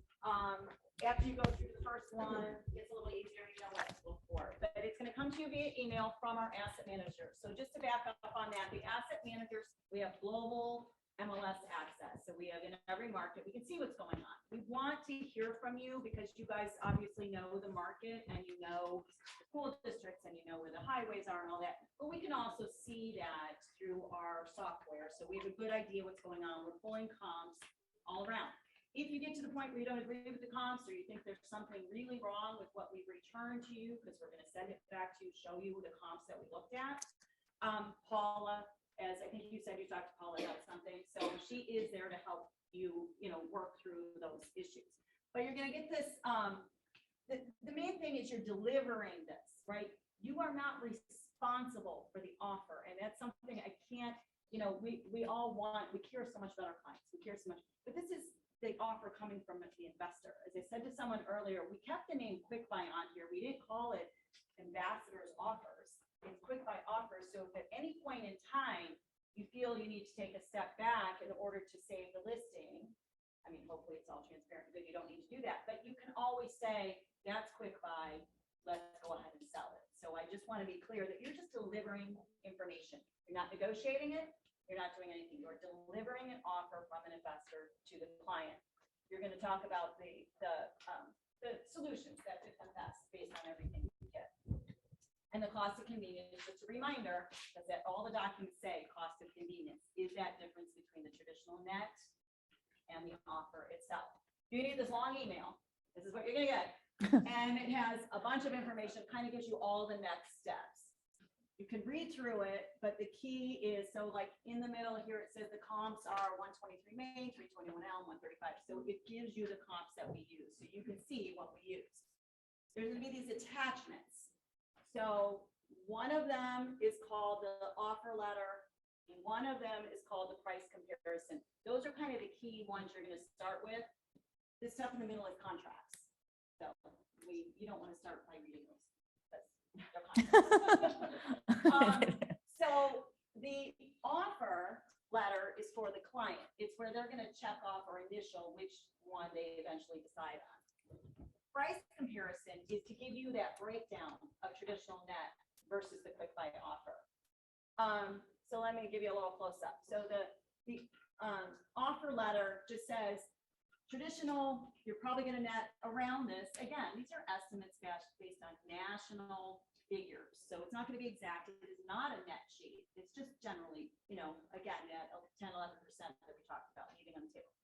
After you go through the first one, it's a little easier, you know what to look for. But it's going to come to you via email from our asset manager. So just to back up on that, the asset managers, we have global MLS access. So we have in every market, we can see what's going on. We want to hear from you because you guys obviously know the market and you know the school districts and you know where the highways are and all that. But we can also see that through our software. So we have a good idea what's going on. We're pulling comps all around. If you get to the point where you don't agree with the comps or you think there's something really wrong with what we've returned to you, because we're going to send it back to you, show you the comps that we looked at. Paula, as I think you said, you talked to Paula about something. So she is there to help you, work through those issues. But you're going to get this, the main thing is you're delivering this, right? You are not responsible for the offer. And that's something I can't, we all want, we care so much about our clients. We care so much, but this is the offer coming from the investor. As I said to someone earlier, we kept the name QuickBuy on here. We didn't call it Ambassador's Offers. It's QuickBuy Offers. So if at any point in time you feel you need to take a step back in order to save the listing, I mean, hopefully it's all transparent, good, you don't need to do that, but you can always say, that's QuickBuy, let's go ahead and sell it. So I just want to be clear that you're just delivering information. You're not negotiating it. You're not doing anything. You're delivering an offer from an investor to the client. You're going to talk about the solutions that fit them best based on everything you get. And the cost of convenience, just a reminder, is that all the documents say cost of convenience is that difference between the traditional net and the offer itself. You need this long email. This is what you're going to get. And it has a bunch of information, kind of gives you all the next steps. You can read through it, but the key is, so like in the middle here, it says the comps are 123 Main, 321L, 135. So it gives you the comps that we use. So you can see what we use. There's going to be these attachments. So one of them is called the offer letter, and one of them is called the price comparison. Those are kind of the key ones you're going to start with. This stuff in the middle is contracts. So you don't want to start by reading those. So the offer letter is for the client. It's where they're going to check off or initial which one they eventually decide on. Price comparison is to give you that breakdown of traditional net versus the QuickBuy offer. So let me give you a little close up. So the offer letter just says traditional, you're probably going to net around this. Again, these are estimates based on national figures. So it's not going to be exact. It is not a net sheet. It's just generally, again, that 10, 11% that we talked about leaving on the table.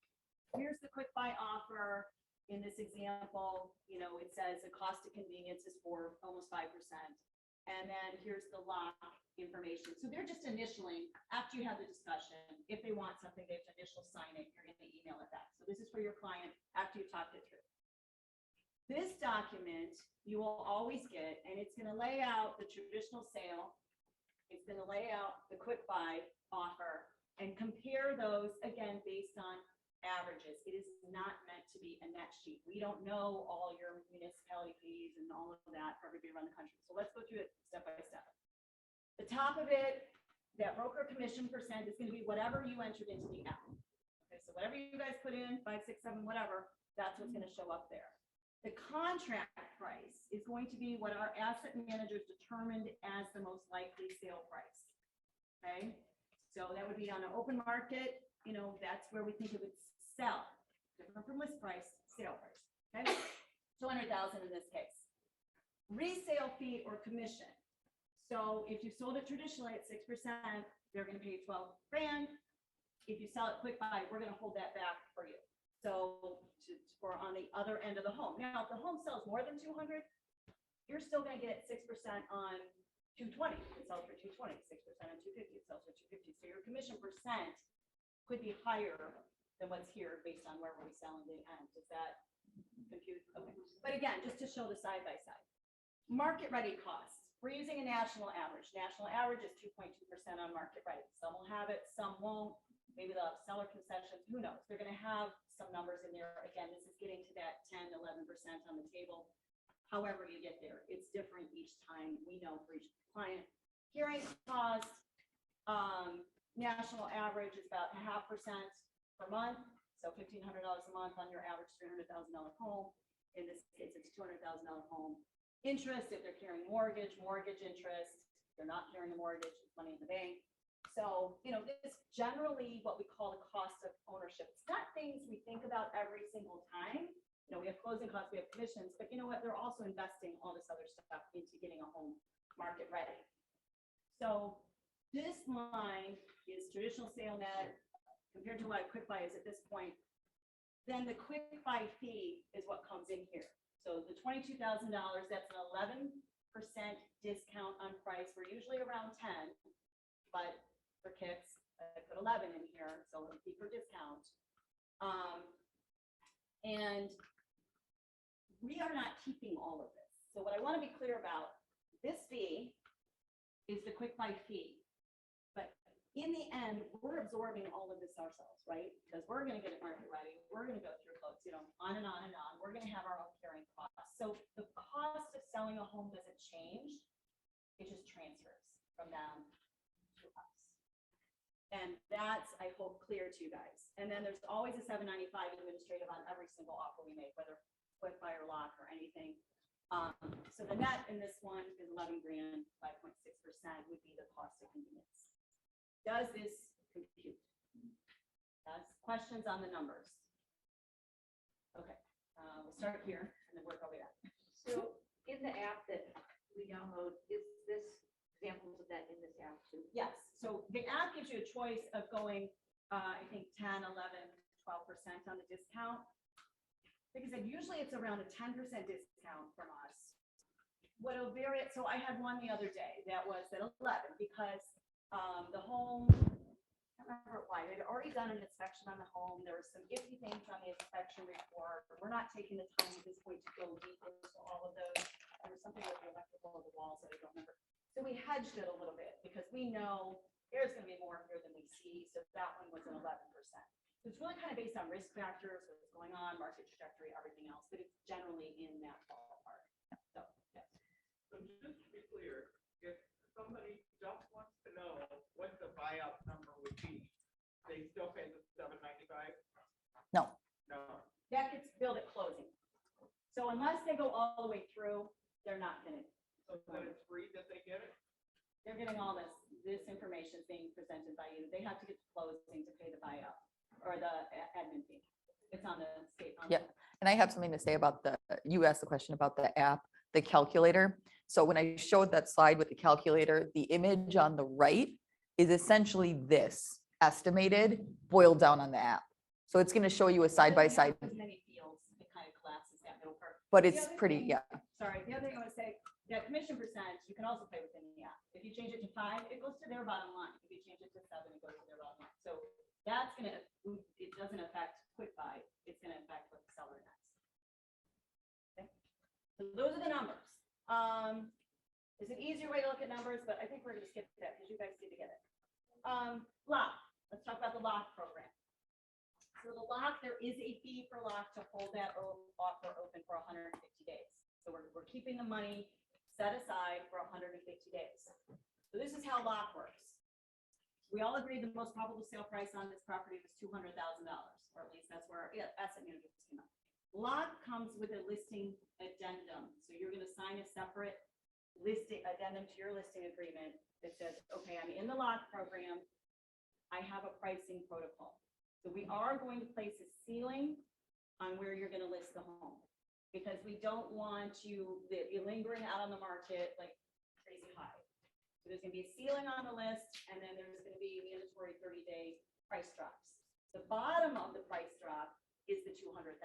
Here's the QuickBuy offer. In this example, it says the cost of convenience is for almost 5%. And then here's the lock information. So they're just initialing after you have the discussion. If they want something, they have to initial sign it. You're going to email it back. So this is for your client after you've talked it through. This document you will always get, and it's going to lay out the traditional sale. It's going to lay out the QuickBuy offer and compare those again based on averages. It is not meant to be a net sheet. We don't know all your municipality fees and all of that for everybody around the country. So let's go through it step by step. The top of it, that broker commission percent is going to be whatever you entered into the app. Okay, so whatever you guys put in, 5, 6, 7, whatever, that's what's going to show up there. The contract price is going to be what our asset managers determined as the most likely sale price. Okay, so that would be on an open market. That's where we think it would sell, different from list price, sale price. Okay, 200,000 in this case. Resale fee or commission. So if you sold it traditionally at 6%, they're going to pay 12 grand. If you sell it QuickBuy, we're going to hold that back for you. So for on the other end of the home. Now, if the home sells more than 200, you're still going to get 6% on 220. It sells for 220, 6% on 250. It sells for 250. So your commission percent could be higher than what's here based on where we're selling the end. Is that confused? Okay. But again, just to show the side by side. Market ready costs. We're using a national average. National average is 2.2% on market ready. Some will have it, some won't. Maybe they'll have seller concessions. Who knows? They're going to have some numbers in there. Again, this is getting to that 10, 11% on the table. However you get there, it's different each time. We know for each client. Hearing cost, national average is about 0.5% per month. So $1,500 a month on your average $300,000 home. In this case, it's $200,000 home. Interest, if they're carrying mortgage interest, they're not carrying a mortgage, it's money in the bank. So, you know, this generally what we call the cost of ownership. It's not things we think about every single time. You know, we have closing costs, we have commissions, but you know what? They're also investing all this other stuff into getting a home market ready. So this line is traditional sale net compared to what QuickBuy is at this point. Then the QuickBuy fee is what comes in here. So the $22,000, that's an 11% discount on price. We're usually around 10, but for kicks, I put 11 in here, so it'll be for discount. And we are not keeping all of this. So what I want to be clear about, this fee is the QuickBuy fee. But in the end, we're absorbing all of this ourselves, right? Because we're going to get it market ready. We're going to go through quotes, you know, on and on and on. We're going to have our own carrying costs. So the cost of selling a home doesn't change. It just transfers from them to us. And that's, I hope, clear to you guys. And then there's always a $795 administrative on every single offer we make, whether QuickBuy or lock or anything. So the net in this one is 11 grand, 5.6% would be the cost of convenience. Does this compute? Yes. Questions on the numbers? Okay, we'll start here and then work our way up. So in the app that we download, is this examples of that in this app too? Yes, so the app gives you a choice of going, I think 10, 11, 12% on the discount. Like I said, usually it's around a 10% discount from us. What'll vary it, so I had one the other day that was at 11 because the home, I can't remember why, they'd already done an inspection on the home. There were some iffy things on the inspection report. We're not taking the time at this point to go deep into all of those. There was something with the electrical of the walls that I don't remember. So we hedged it a little bit because we know there's going to be more here than we see. So that one was an 11%. So it's really kind of based on risk factors, what's going on, market trajectory, everything else, but it's generally in that ballpark. So, yeah. So just to be clear, if somebody just wants to know what the buyout number would be, they still pay the $795? No. No. That gets billed at closing. So unless they go all the way through, they're not going to. So then it's free that they get it? They're getting all this information being presented by you. They have to get to closing to pay the buyout or the admin fee. It's on the state. Yep. And I have something to say about you asked the question about the app, the calculator. So when I showed that slide with the calculator, the image on the right is essentially this estimated boiled down on the app. So it's going to show you a side by side, As many fields, it kind of collapses that middle part. but The it's other pretty, thing- yeah. Sorry, the other thing I want to say, that commission percent, you can also play within the app. If you change it to 5, it goes to their bottom line. If you change it to 7, it goes to their bottom line. So that's gonna, it doesn't affect QuickBuy, it's gonna affect what the seller nets. Okay, so those are the numbers. There's an easier way to look at numbers, but I think we're gonna skip that because you guys need to get it. Lock, let's talk about the lock program. So the lock, there is a fee for lock to hold that offer open for 150 days. So we're keeping the money set aside for 150 days. So this is how lock works. We all agreed the most probable sale price on this property was $200,000, or at least that's where our asset managers came up. Lock comes with a listing addendum. So you're going to sign a separate listing addendum to your listing agreement that says, okay, I'm in the lock program. I have a pricing protocol. So we are going to place a ceiling on where you're going to list the home because we don't want you to be lingering out on the market like crazy high. So there's going to be a ceiling on the list, and then there's going to be mandatory 30-day price drops. The bottom of the price drop is the $200,000.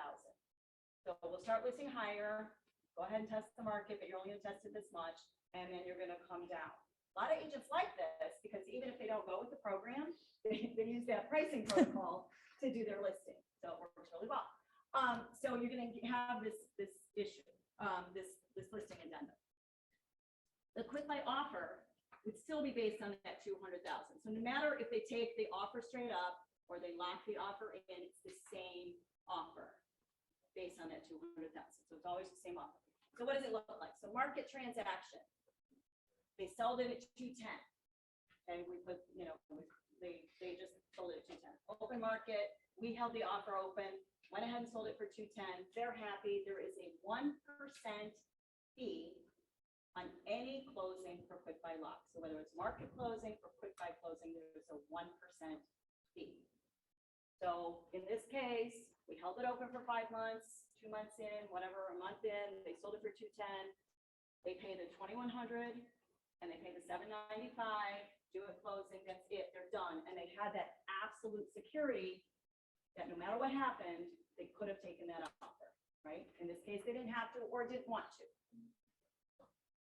So we'll start listing higher. Go ahead and test the market, but you're only going to test it this much, and then you're going to come down. A lot of agents like this because even if they don't go with the program, they use that pricing protocol to do their listing. So it works really well. So you're going to have this issue, this listing addendum. The QuickBuy offer would still be based on that $200,000. So no matter if they take the offer straight up or they lock the offer in, it's the same offer based on that $200,000. So it's always the same offer. So what does it look like? So market transaction. They sold it at 210. And we put, you know, they just sold it at 210. Open market, we held the offer open, went ahead and sold it for 210. They're happy. There is a 1% fee on any closing for QuickBuy lock. So whether it's market closing or quick buy closing, there's a 1% fee. So in this case, we held it open for 5 months, 2 months in, whatever, a month in, they sold it for 210. They pay the 2,100 and they pay the 795, do a closing, that's it, they're done. And they had that absolute security that no matter what happened, they could have taken that offer, right? In this case, they didn't have to or didn't want to.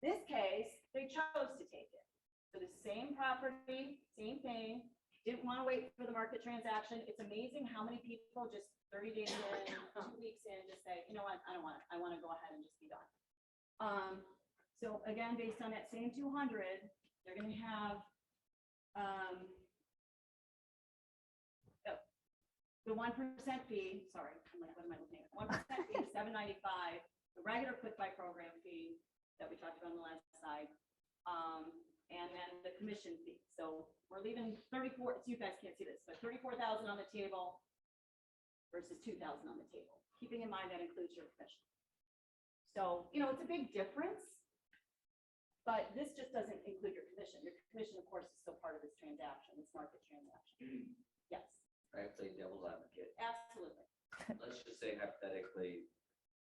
This case, they chose to take it. So the same property, same thing, didn't want to wait for the market transaction. It's amazing how many people just 30 days in, 2 weeks in, just say, you know what, I don't want it. I want to go ahead and just be done. So again, based on that same 200, they're going to have the 1% fee, sorry, I'm like, what am I looking at? 1% fee, $795, the regular quick buy program fee that we talked about on the last slide, and then the commission fee. So we're leaving 34, so you guys can't see this, but 34,000 on the table versus 2,000 on the table. Keeping in mind that includes your commission. So, you know, it's a big difference, but this just doesn't include your commission. Your commission, of course, is still part of this transaction, this market transaction. Yes, I play devil's advocate. absolutely. Let's just say hypothetically,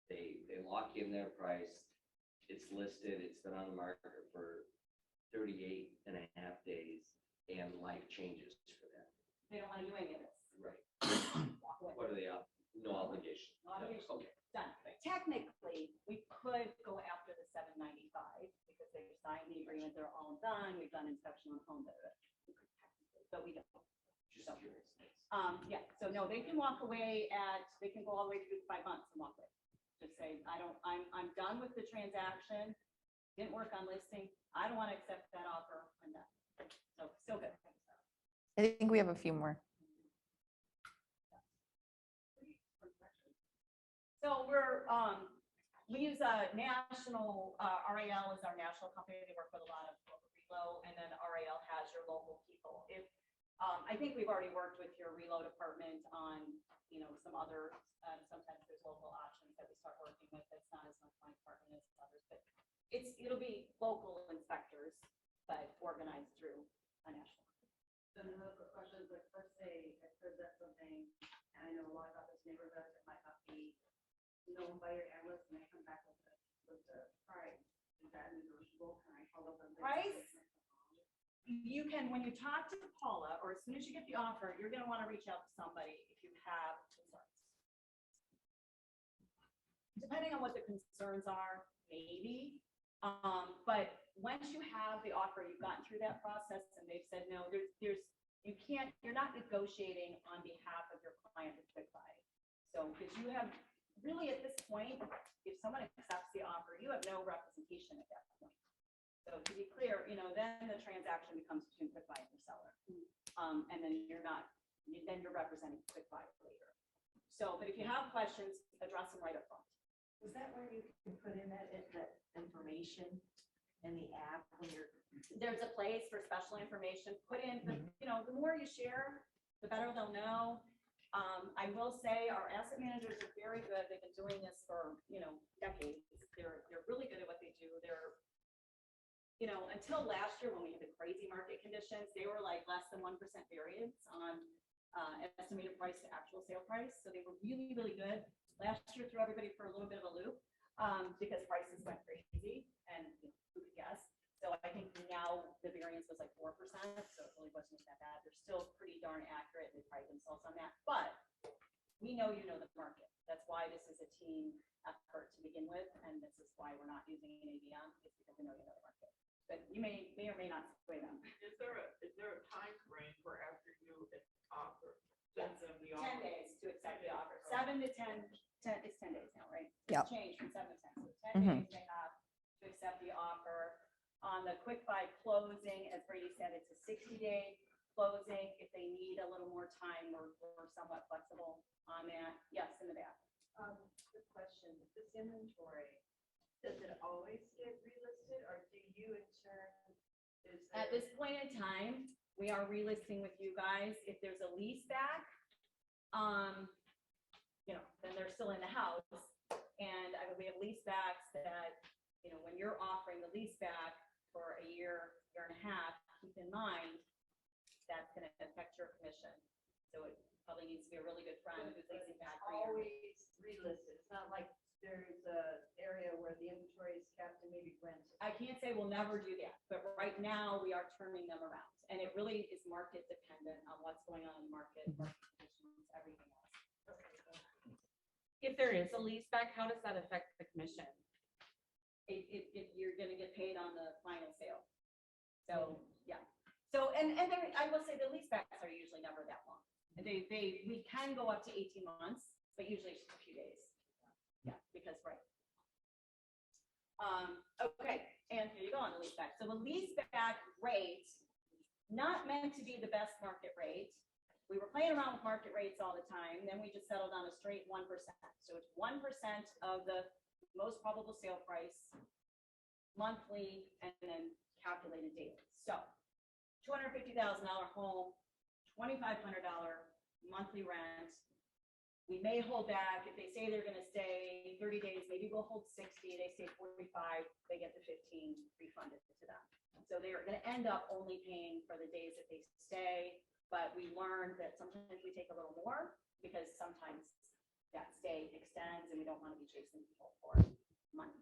they lock in their price, it's listed, it's been on the market for 38.5 days, and life changes for them. They don't want to do any of this. Right. Walk away. What are they up? No obligation. No obligation. Okay. Done. Technically, we could go after the 795 because they signed the agreement, they're all done, we've done inspection on the home, but we don't. Just curious. Yeah, so no, they can walk away they can go all the way through 5 months and walk away. Just say, I'm done with the transaction, didn't work on listing, I don't want to accept that offer, I'm done. So still good. I think we have a few more. So we use a national, RAL is our national company. They work with a lot of local relo, and then RAL has your local people. If I think we've already worked with your relo department on, you know, some other, sometimes there's local options that we start working with. That's not as much my department as others, but it'll be local inspectors, but organized through a national. So another quick question is, like, let's say I present something, and I know a lot about this neighborhood, it might not be known by your analyst, and I come back with the price. Is that negotiable? Can I follow up on this? Price? You can, when you talk to Paula, or as soon as you get the offer, you're gonna wanna reach out to somebody if you have concerns. Depending on what the concerns are, maybe, but once you have the offer, you've gotten through that process and they've said, no, you're not negotiating on behalf of your client with QuickBuy. So, because you have, really at this point, if someone accepts the offer, you have no representation at that point. So to be clear, you know, then the transaction becomes between QuickBuy and the seller. And then you're representing QuickBuy later. So, but if you have questions, address them right up front. Is that where you can put in that information in the app when you're? There's a place for special information. Put in, you know, the more you share, the better they'll know. I will say our asset managers are very good. They've been doing this for, you know, decades. They're really good at what they do. They're, you know, until last year when we had the crazy market conditions, they were like less than 1% variance on estimated price to actual sale price. So they were really, really good. Last year threw everybody for a little bit of a loop because prices went crazy and you know, who could guess. So I think now the variance was like 4%, so it really wasn't that bad. They're still pretty darn accurate. They pride themselves on that. But we know you know the market. That's why this is a team effort to begin with, and this is why we're not using an ABM, it's because we know you know the market. But you may or may not sway them. Is there a time frame for after you offer, send them the offer? 10 days to accept the offer. 7 to 10, it's 10 days now, right? Yep. It's changed from 7 to 10. So 10 days they have to accept the offer. On the quick buy closing, as Brady said, it's a 60-day closing. If they need a little more time, we're somewhat flexible on that. Yes, in the back. Good question. This inventory, does it always get relisted, or do you in turn? At this point in time, we are relisting with you guys. If there's a lease back, you know, then they're still in the house. And we have lease backs that, you know, when you're offering the lease back for a year and a half, keep in mind, that's gonna affect your commission. So it probably needs to be a really good friend who's leasing back for you. Always relisted. It's not like there's a area where the inventory is kept and maybe rented. I can't say we'll never do that, but right now we are turning them around. And it really is market dependent on what's going on in the market conditions, everything else. If there is a lease back, how does that affect the commission? If you're gonna get paid on the final sale. So, yeah. So, and then I will say the lease backs are usually never that long. And we can go up to 18 months, but usually it's just a few days. Yeah, because, right. Okay, and here you go on the lease back. So the lease back rate, not meant to be the best market rate. We were playing around with market rates all the time. Then we just settled on a straight 1%. So it's 1% of the most probable sale price monthly and then calculated daily. So $250,000 home, $2,500 monthly rent. We may hold back if they say they're going to stay 30 days, maybe we'll hold 60, they say 45, they get the 15 refunded to them. So they're going to end up only paying for the days that they stay, but we learned that sometimes we take a little more because sometimes that stay extends and we don't want to be chasing people for money.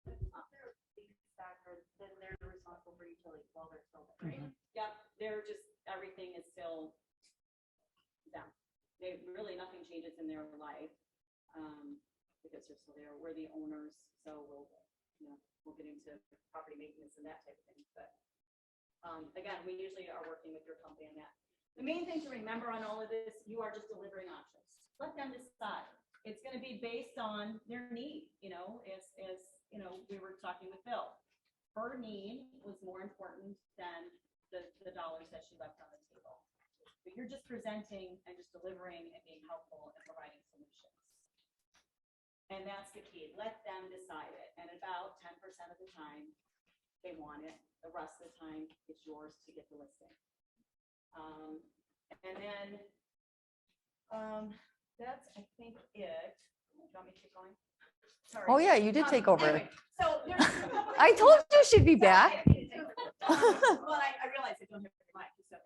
Then they're responsible for utilities while they're still there, right? Yep, they're just, everything is still down. Nothing changes in their life, because they're still there. We're the owners, so we'll get into property maintenance and that type of thing. But again, we usually are working with your company on that. The main thing to remember on all of this, you are just delivering options. Let them decide. It's going to be based on their need, as we were talking with Bill. Her need was more important than the dollars that she left on the table. But you're just presenting and just delivering and being helpful and providing solutions. And that's the key. Let them decide it. And about 10% of the time, they want it. The rest of the time, it's yours to get the listing. And then that's, I think, it. Do you want me to keep going? Sorry. Oh, yeah, you did take over. Anyway, so there's a couple I told you she'd be back. Well, I realize I don't have your mic, so.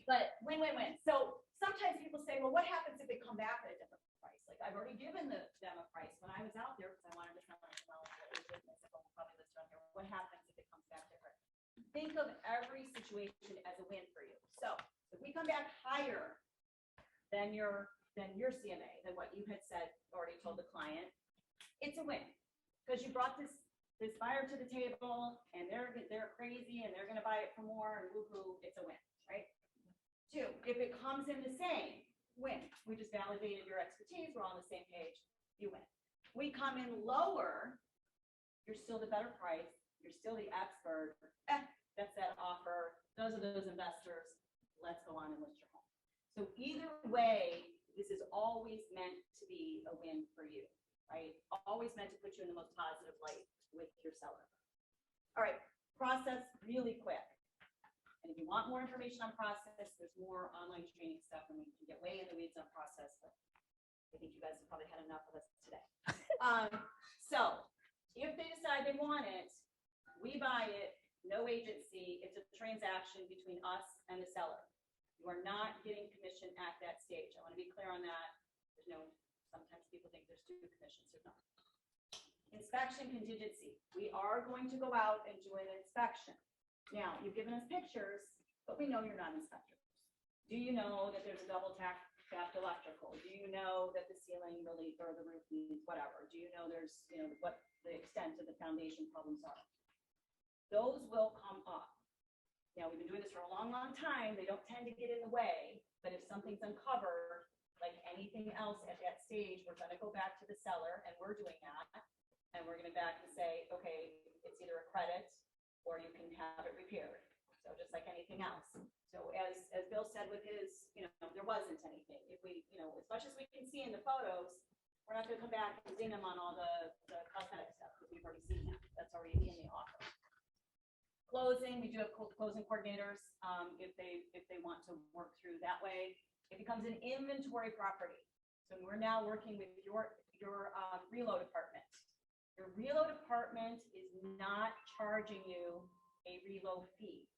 But win. So sometimes people say, well, what happens if they come back at a different price? Like I've already given them a price when I was out there because I wanted to sell it well. We'll probably list on here. What happens if it comes back different? Think of every situation as a win for you. So if we come back higher than your CMA, than what you had said, already told the client, it's a win because you brought this buyer to the table and they're crazy and they're going to buy it for more and woohoo, it's a win, right? 2, if it comes in the same, win. We just validated your expertise. We're on the same page. You win. We come in lower. You're still the better price. You're still the expert. That's that offer. Those are those investors. Let's go on and list your home. So either way, this is always meant to be a win for you, right? Always meant to put you in the most positive light with your seller. All right, process really quick. And if you want more information on process, there's more online training stuff and we can get way in the weeds on process, but I think you guys have probably had enough of us today. So if they decide they want it, we buy it, no agency, it's a transaction between us and the seller. You are not getting commission at that stage. I want to be clear on that. Sometimes people think there's 2 commissions, there's not. Inspection contingency. We are going to go out and do an inspection. Now, you've given us pictures, but we know you're not inspectors. Do you know that there's a double tapped electrical? Do you know that the ceiling really, or the roof needs whatever? Do you know there's, what the extent of the foundation problems are? Those will come up. Now, we've been doing this for a long, long time. They don't tend to get in the way, but if something's uncovered, like anything else at that stage, we're going to go back to the seller, and we're doing that. And we're going to back and say, okay, it's either a credit or you can have it repaired. So just like anything else. So as Bill said with his, there wasn't anything. If we, as much as we can see in the photos, we're not going to come back and ding them on all the cosmetic stuff because we've already seen that. That's already in the offer. Closing, we do have closing coordinators if they want to work through that way. It becomes an inventory property. So we're now working with your reload department. Your reload department is not charging you a reload fee.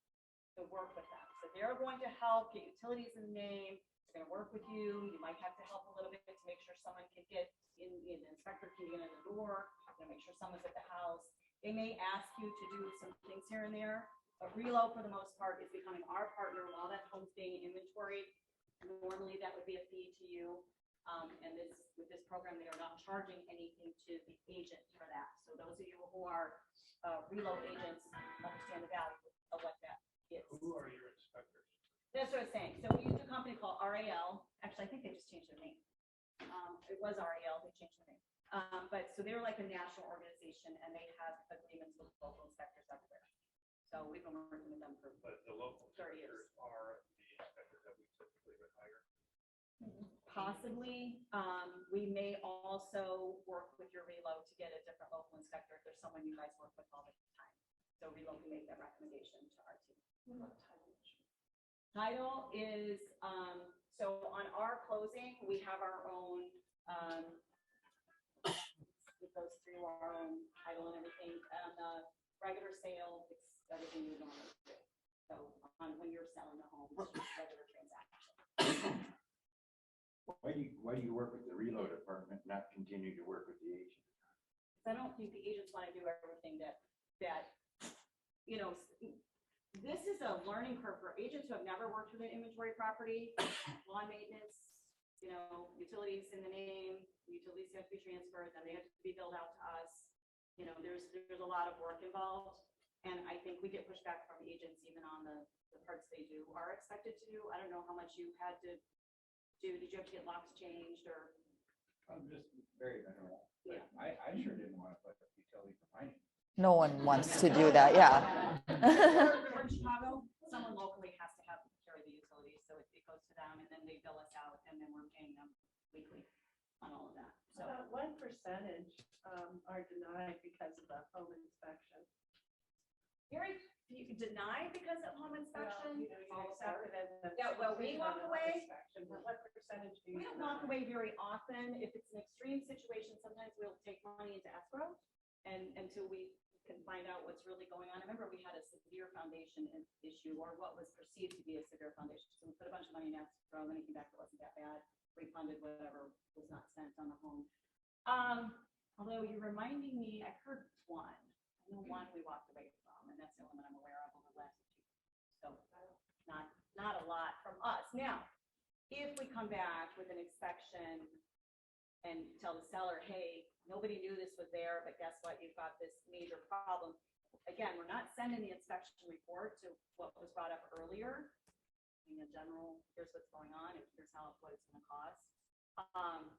to work with them. So they're going to help get utilities in the name. They're gonna work with you. You might have to help a little bit to make sure someone can get in, an inspector can get in the door, make sure someone's at the house. They may ask you to do some things here and there, but Relo for the most part is becoming our partner while that home's being inventoried. Normally that would be a fee to you. And with this program, they are not charging anything to the agent for that. So those of you who are Relo agents understand the value of what that is. Who are your inspectors? That's what I was saying. So we use a company called RAL. Actually, I think they just changed their name. It was RAL, they changed their name. But so they're like a national organization and they have agreements with local inspectors everywhere. So we've been working with them for But the local 30 years. inspectors are the inspectors that we typically would hire. Possibly. We may also work with your Relo to get a different local inspector if there's someone you guys work with all the time. So Relo can make that recommendation to our team. Title is, so on our closing, we have our own, it goes through our own title and everything. On the regular sale, it's everything you normally do. So when you're selling the home, it's just regular transaction. Why do you work with the reload department, not continue to work with the agent? I don't think the agents want to do everything that, you know, this is a learning curve for agents who have never worked with an inventory property, lawn maintenance, you know, utilities in the name, utilities have to be transferred, then they have to be billed out to us. You know, there's a lot of work involved. And I think we get pushback from agents even on the parts they do are expected to do. I don't know how much you had to do. Did you have to get locks changed or? I'm just very minimal. Yeah. I sure didn't want to put a utility for mine. No one wants to do that, yeah. We're in Chicago, someone locally has to have carry the utilities, so it goes to them and then they bill us out and then we're paying them weekly on all of that. So What percentage are denied because of the home inspection? you can deny because of home inspection. You accept it as a. Yeah, well, we walk away. Inspection, but what percentage do you? We don't walk away very often. If it's an extreme situation, sometimes we'll take money into escrow and until we can find out what's really going on. I remember we had a severe foundation issue or what was perceived to be a severe foundation. So we put a bunch of money in escrow and then it came back, it wasn't that bad, refunded whatever was not spent on the home. Although you're reminding me, I heard one. I know one we walked away from, and that's the only one I'm aware of over the last 2 years. So not a lot from us. Now, if we come back with an inspection and tell the seller, hey, nobody knew this was there, but guess what? You've got this major problem. Again, we're not sending the inspection report to what was brought up earlier. In general, here's what's going on, and here's what it's going to cost.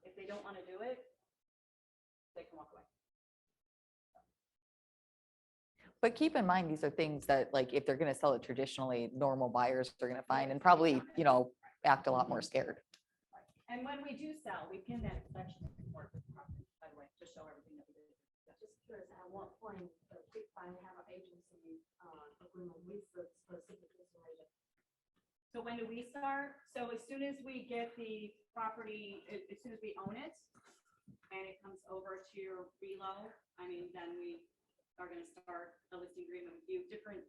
If they don't want to do it, they can walk away. But keep in mind, these are things that, like, if they're gonna sell it traditionally, normal buyers are gonna find and probably, you know, act a lot more scared. And when we do sell, we pin that inspection report with the property, by the way, to show everything that we did. Just curious, at what point the QuickBuy have an agency agreement with the specific information? So when do we start? So as soon as we get the property, as soon as we own it, and it comes over to your Relo, I mean, then we are going to start a listing agreement with you. Different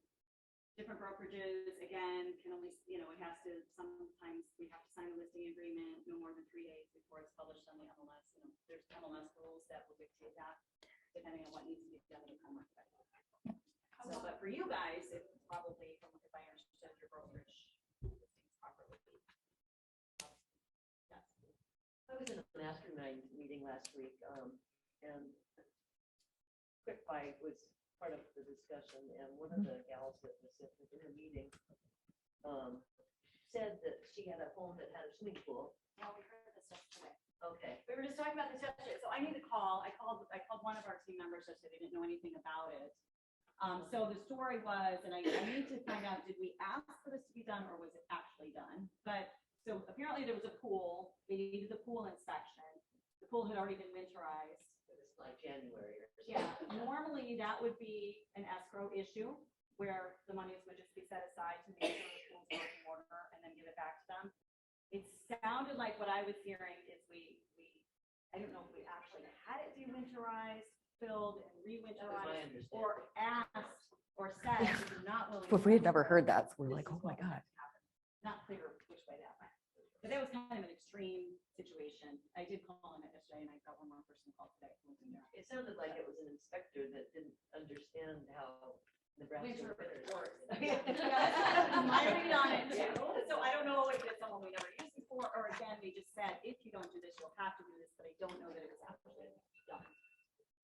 brokerages, again, can only, you know, it has to, sometimes we have to sign a listing agreement no more than 3 days before it's published on the MLS. You know, there's MLS rules that will dictate that, depending on what needs to be done to become market. So, but for you guys, it's probably, if I understood your brokerage listings properly. Yes. I was in a mastermind meeting last week, and QuickBuy was part of the discussion, and one of the gals that was in the meeting said that she had a home that had a swimming pool. Well, we heard this yesterday. Okay. We were just talking about this yesterday, so I need to call. I called one of our team members yesterday. They didn't know anything about it. So the story was, and I need to find out, did we ask for this to be done or was it actually done? But so apparently there was a pool. They needed the pool inspection. The pool had already been winterized. It was like January or something. Yeah, normally that would be an escrow issue where the monies would just be set aside to make sure the pool's working order and then give it back to them. It sounded like what I was hearing is I don't know if we actually had it de-winterized, filled and re-winterized, or asked or said, if you're not willing. But to we had never transfer, heard that, so we're this like, is oh my what would God. happen. Not clear which way that went. But that was kind of an extreme situation. I did call on it yesterday and I got one more person called today. It sounded like it was an inspector that didn't understand how Nebraska winters work. My read on it too. So I don't know if it's someone we never used before, or again, they just said, if you don't do this, you'll have to do this, but I don't know that it was actually done.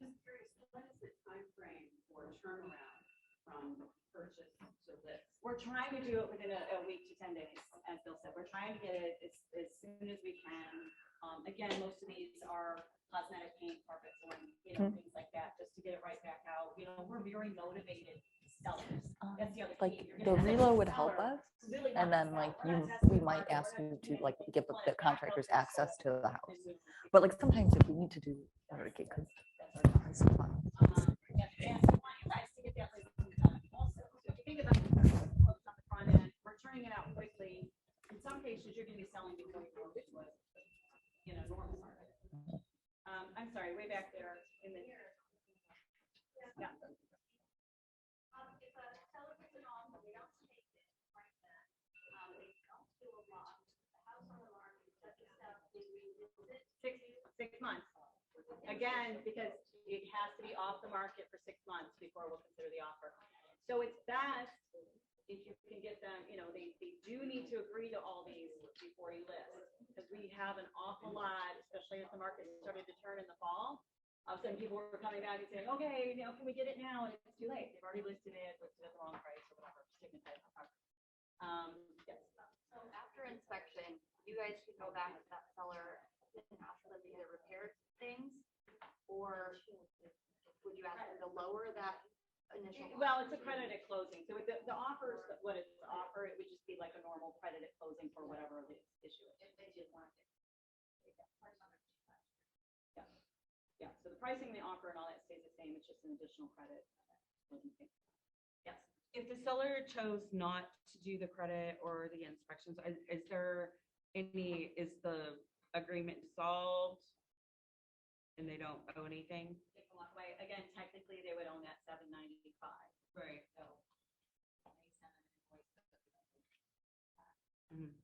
Just curious, what is the timeframe for turnaround from purchase to list? We're trying to do it within a week to 10 days, as Bill said. We're trying to get it as soon as we can. Again, most of these are cosmetic paint, carpet flooring, things like that, just to get it right back out. We're very motivated sellers. That's the other Like key. You're the gonna have a relo would help seller us. really And want then to like sell. We're not we testing might market. ask We're you not to doing like anything. give We want the it back contractors up and access to sold the house. as soon as we But like sometimes if we need to do, okay, because can. That's our job. And we want you guys to get that listing done also. So if you think about it, quotes on the front end, we're turning it out quickly. In some cases, you're gonna be selling before you know it was, normal market. I'm sorry, way back there in the. Yeah. If a seller puts it on, but we don't take it right then, they don't do a lot, the house on the market, does the stuff, do we visit? 6 months. Again, because it has to be off the market for 6 months before we'll consider the offer. So it's best if you can get them, they do need to agree to all these before you list. Because we have an awful lot, especially as the market started to turn in the fall. Some people were coming back and saying, okay, can we get it now? And it's too late. They've already listed it at the wrong price or whatever. Stigmatized the property. Yes. So after inspection, you guys can go back to that seller and ask them to either repair things, or would you ask them to lower that initial? Well, it's a credit at closing. So the offers, what it's the offer, it would just be like a normal credit at closing for whatever the issue is. If they did want to. Yeah, so the pricing, the offer and all that stays the same. It's just an additional credit. Yes. If the seller chose not to do the credit or the inspections, is the agreement dissolved? And they don't owe anything? They can walk away. Again, technically, they would own that $795. Right. So. They send an invoice. Mhm.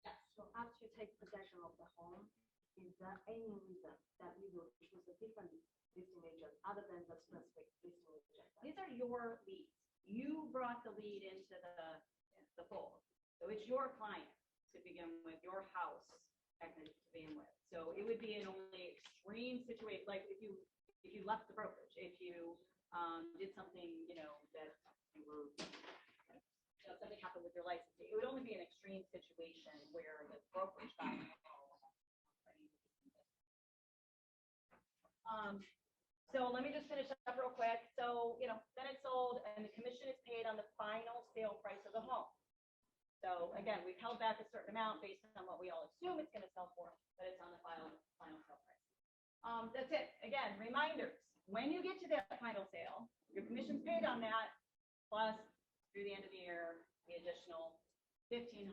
Yes. So after you take possession of the home, is there any reason that you will choose a different listing agent other than the specific listing agent? These are your leads. You brought the lead into the fold. So it's your client to begin with, your house technically to begin with. So it would be an only extreme situation, like if you left the brokerage, if you did something, that you were, something happened with your licensing. It would only be an extreme situation where the brokerage got involved. So let me just finish up real quick. So, then it's sold and the commission is paid on the final sale price of the home. So again, we've held back a certain amount based on what we all assume it's gonna sell for, but it's on the final sale price. That's it. Again, reminders, when you get to that final sale, your commission's paid on that, plus through the end of the year, the additional $1,500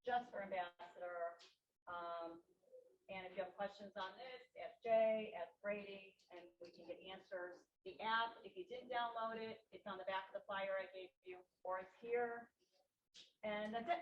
just for ambassador. And if you have questions on this, ask Jay, ask Brady, and we can get answers. The app, if you didn't download it, it's on the back of the flyer I gave you, or it's here. And that's it.